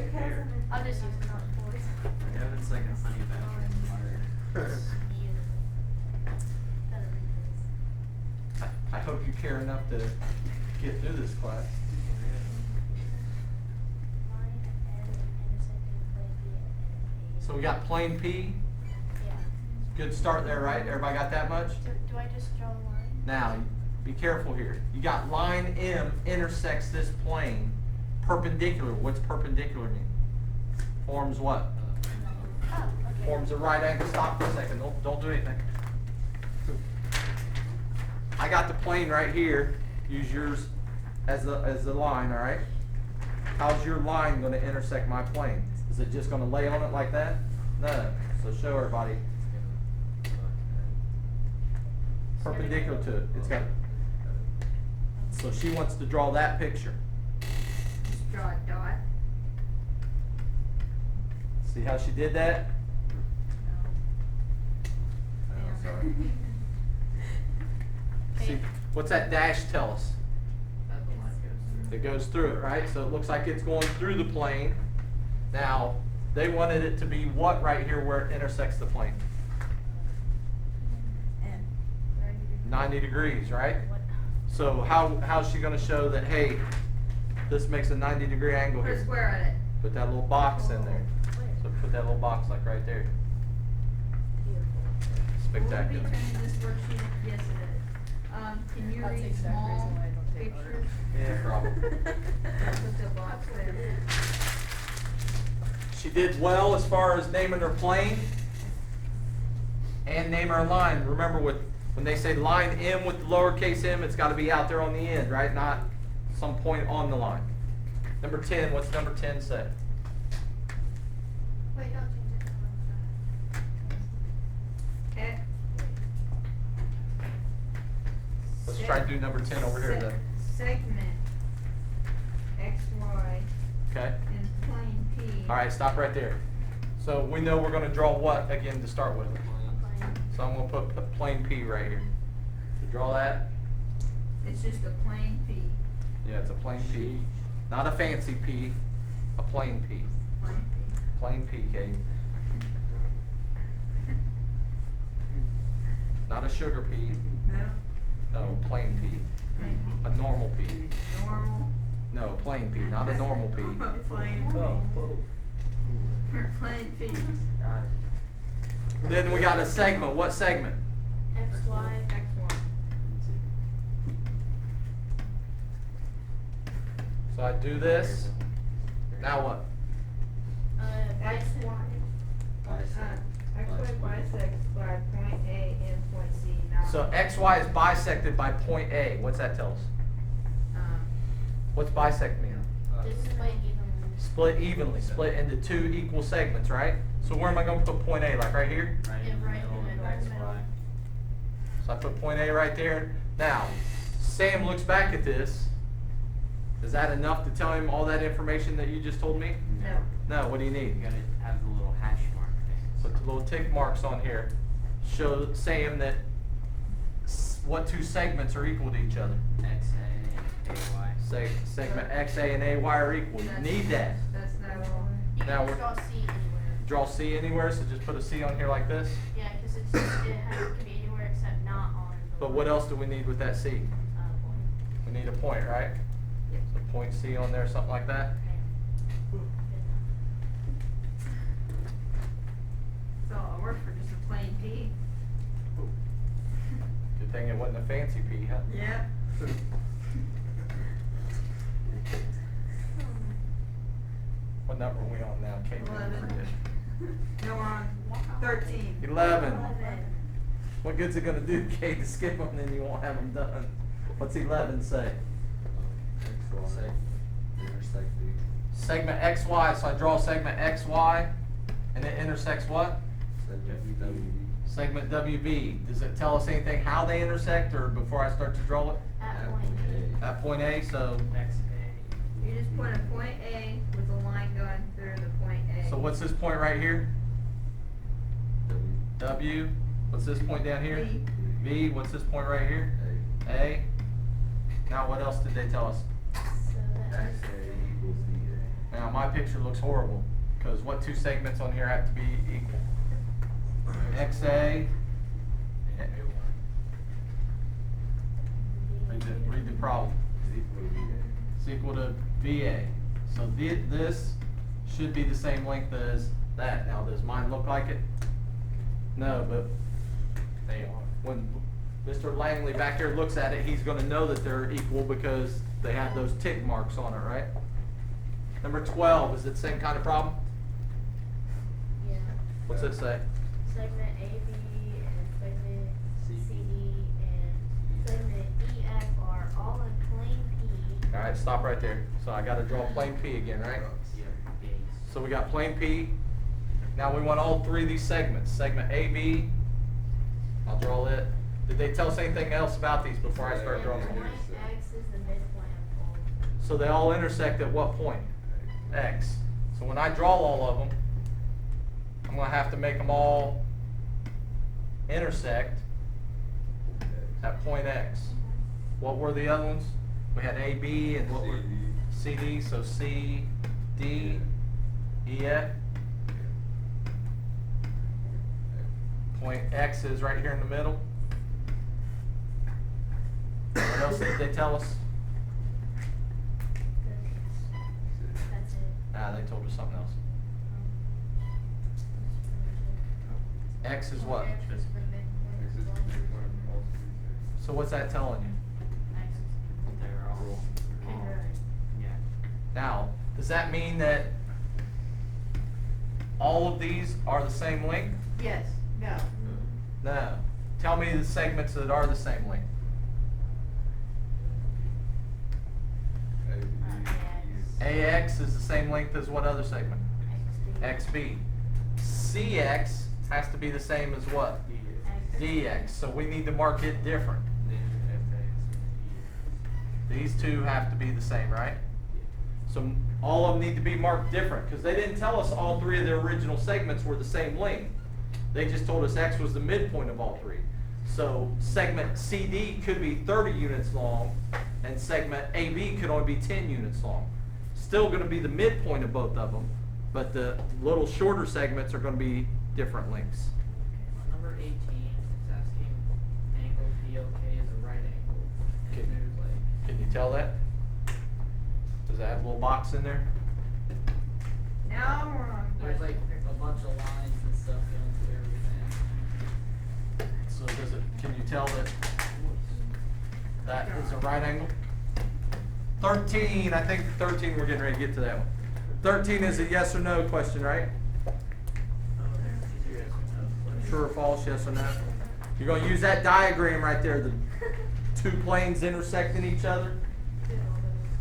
I'll just use it, not yours. Yeah, it's like a honey badger in water. I hope you care enough to get through this class. So we got plane P. Yeah. Good start there, right? Everybody got that much? Do I just draw a line? Now, be careful here. You got line M intersects this plane perpendicular. What's perpendicular mean? Forms what? Oh, okay. Forms a right angle. Stop for a second. Don't do anything. I got the plane right here. Use yours as the line, all right? How's your line going to intersect my plane? Is it just going to lay on it like that? No. So show everybody. perpendicular to it. It's got, so she wants to draw that picture. Just draw a dot. See how she did that? Oh, sorry. See, what's that dash tell us? That the line goes through. It goes through it, right? So it looks like it's going through the plane. Now, they wanted it to be what right here where it intersects the plane? And 90 degrees, right? So how's she gonna show that, hey, this makes a 90-degree angle put a here? square on it. Put that little box in there. So put that little box like right there. Spectacular. Will we be turning this worksheet? Yes, it is. Can you That's the read exact small reason why I don't take pictures? Yeah, probably. Put the box there. She did well as far as naming her plane and name her line. Remember, when they say line M with the lowercase m, it's got to be out there on the end, right? Not some point on the line. Number 10, what's number 10 say? Wait, don't change it. Okay. Let's try to do number 10 over here then. Segment XY Okay? in plane P. All right, stop right there. So we know we're going to draw what again to start with? So I'm going to put a plane P right here. To draw that, It's just a plane P. yeah, it's a plane P. Not a fancy P, a plain P. Plane P. Plain P, Kate. Not a sugar P, No, no, plain P. plane P. A normal P. Normal. No, plain P, not a normal P. Plane P. Plane P. Then we got a segment. What segment? XY. XY. So I do this. Now what? XY. XY bisects by point A and point C. Now, So XY is bisected by point A. What's that tell us? What's bisect mean? Split evenly, split into two equal segments, right? So where am I going to put point A? Like right here? Right in the right in middle the of middle. X, Y. So I put point A right there. Now, Sam looks back at this. Is that enough to tell him all that information that you just told me? no. No, what do you need? You gotta have the little hash mark things. Put the little tick marks on here. Show Sam that what two segments are equal to each other. X, A, and A, Y. Say segment XA and AY are equal. You need that. That's not all. You Now can we're- just draw C anywhere. Draw C anywhere, so just put a C on here like this. Yeah, because it can be anywhere except not on the. But what else do we need with that C? Point. We need a point, right? Yep. So point C on there, something like that. So I'll work for just a plain P. Good thing it wasn't a fancy P, huh? Yep. What number are we on now? Can't even 11. forget. No, we're on 13. 11. What good's it gonna do, Kate, to skip them, then you won't have them done? What's 11 say? XY, intersect B. Segment XY, so I draw segment XY, and it intersects what? Segment WB. Segment WB. Does it tell us anything how they intersect, or before I start to draw it? At point A. At point A, so, X, A. You just put a point A with a line going through the point A. so what's this point right here? W. W. What's this point down here? B. V. What's this point right here? A. A. Now what else did they tell us? So that's. XA equals BA. Now my picture looks horrible, because what two segments on here have to be equal? XA. And A, Y. Read the problem. Is equal to BA. It's equal to VA. So this should be the same length as that. Now, does mine look like it? No, but They are. when Mr. Langley back here looks at it, he's gonna know that they're equal because they have those tick marks on it, right? Number 12, is it the same kind of problem? Yeah. What's it say? Segment AB and segment CD. CD and segment EF are all in plane P. All right, stop right there. So I gotta draw plane P again, right? Yeah, base. So we got plane P. Now we want all three of these segments. Segment AB, I'll draw it. Did they tell us anything else about these before I start drawing? And them? point X is the midpoint of all. So they all intersect at what point? X. So when I draw all of them, I'm gonna have to make them all intersect at point X. What were the other ones? We had A, B, and what were C, D? So C, D, E, F. Point X is right here in the middle. What else did they tell us? That's it. Ah, they told us something else. X is what? X is the midpoint of all. So what's that telling you? They're all, yeah. Now, does that mean that all of these are the same length? Yes, no. No. Tell me the segments that are the same length. AX is the same length as what other segment? XB. CX has to be the same as what? DX. So we need to mark it different. These two have to be the same, right? So all of them need to be marked different because they didn't tell us all three of the original segments were the same length. They just told us X was the midpoint of all three. So segment CD could be 30 units long and segment AB could only be 10 units long. Still going to be the midpoint of both of them, but the little shorter segments are going to be different lengths. On number 18, it's asking angle POK is a right angle. And Okay. there's like, Can you tell that? Does that have a little box in there? Now we're on. there's like a bunch of lines and stuff going through everything. So does it, can you tell that that is a right angle? 13, I think 13, we're getting ready to get to that one. 13 is a yes or no question, right? Oh, there's yes or no. True or false, yes or no? You're going to use that diagram right there, the two planes intersecting each other.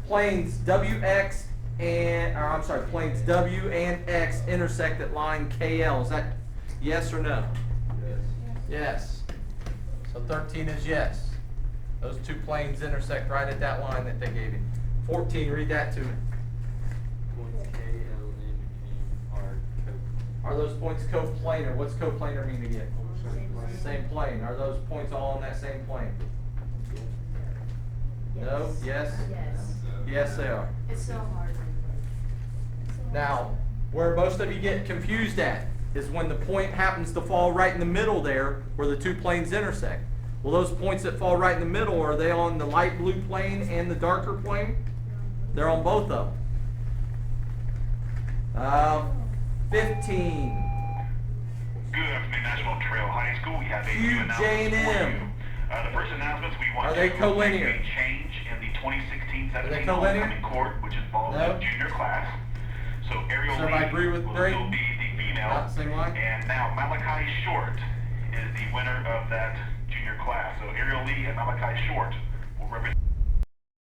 Planes WX and, or I'm sorry, planes W and X intersect at line KL. Is that yes or no? Yes. So 13 is yes. Those two planes intersect right at that line that they gave you. 14, read that to me. Points K, L, M, and R Are those points coplanar? What's coplanar mean again? Same plane. Are those points all on that same plane? No? Yes? Yes. Yes, they are. It's so hard. Now, where most of you get confused at is when the point happens to fall right in the middle there where the two planes intersect. Well, those points that fall right in the middle, are they on the light blue plane and the darker plane? They're on both of them. 15. Good afternoon, National Trail High School. We have a few Q, J, and announcements for M. you. The first announcements, we want Are they to collinear? make a change in the 2016-17 Are they collinear? homecoming court, which involves No. the junior class. So Ariel So Lee I agree with will Brady? still be the female. Not the same line? And now Malachi Short is the winner of that junior class. So Ariel Lee and Malachi Short will represent